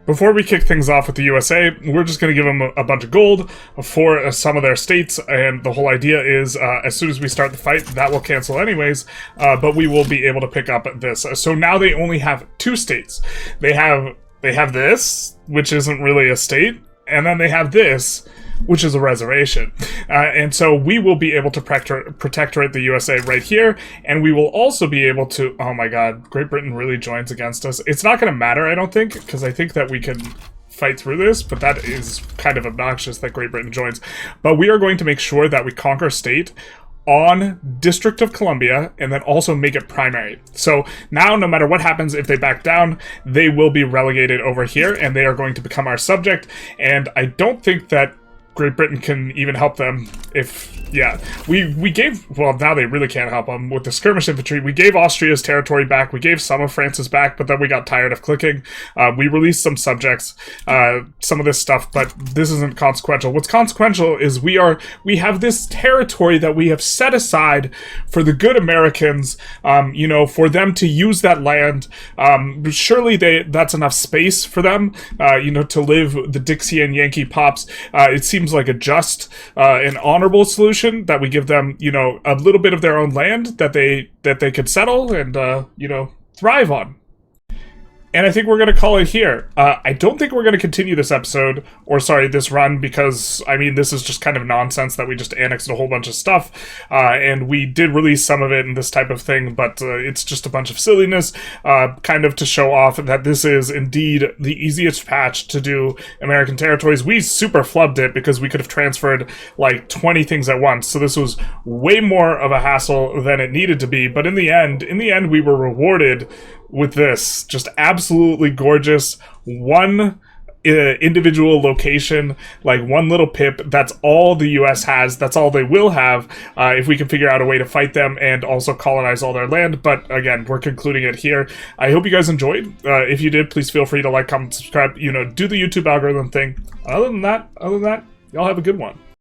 Before we kick things off with the USA, we're just going to give them a bunch of gold for some of their states, and the whole idea is as soon as we start the fight, that will cancel anyways, but we will be able to pick up this. So now they only have 2 states. They have this, which isn't really a state, and then they have this, which is a reservation. And so we will be able to protectorate the USA right here, and we will also be able to... Oh my god, Great Britain really joins against us. It's not going to matter, I don't think, because I think that we can fight through this, but that is kind of obnoxious that Great Britain joins. But we are going to make sure that we conquer state on District of Columbia, and then also make it primary. So now, no matter what happens, if they back down, they will be relegated over here, and they are going to become our subject, and I don't think that Great Britain can even help them if... Yeah, we gave... Well, now they really can't help them with the skirmish infantry. We gave Austria's territory back, we gave some of France's back, but then we got tired of clicking. We released some subjects, some of this stuff, but this isn't consequential. What's consequential is we have this territory that we have set aside for the good Americans, you know, for them to use that land. Surely that's enough space for them, you know, to live the Dixie and Yankee pops. It seems like a just and honorable solution that we give them, you know, a little bit of their own land that they could settle and you know, thrive on. And I think we're going to call it here. I don't think we're going to continue this episode, or sorry, this run, because, I mean, this is just kind of nonsense that we just annexed a whole bunch of stuff, and we did release some of it and this type of thing, but it's just a bunch of silliness, kind of to show off that this is indeed the easiest patch to do American territories. We super flubbed it because we could have transferred like 20 things at once, so this was way more of a hassle than it needed to be, but in the end, we were rewarded with this just absolutely gorgeous one individual location, like one little pip. That's all the US has, that's all they will have, if we can figure out a way to fight them and also colonize all their land. But again, we're concluding it here. I hope you guys enjoyed. If you did, please feel free to like, comment, subscribe, you know, do the YouTube algorithm thing. Other than that, y'all have a good one.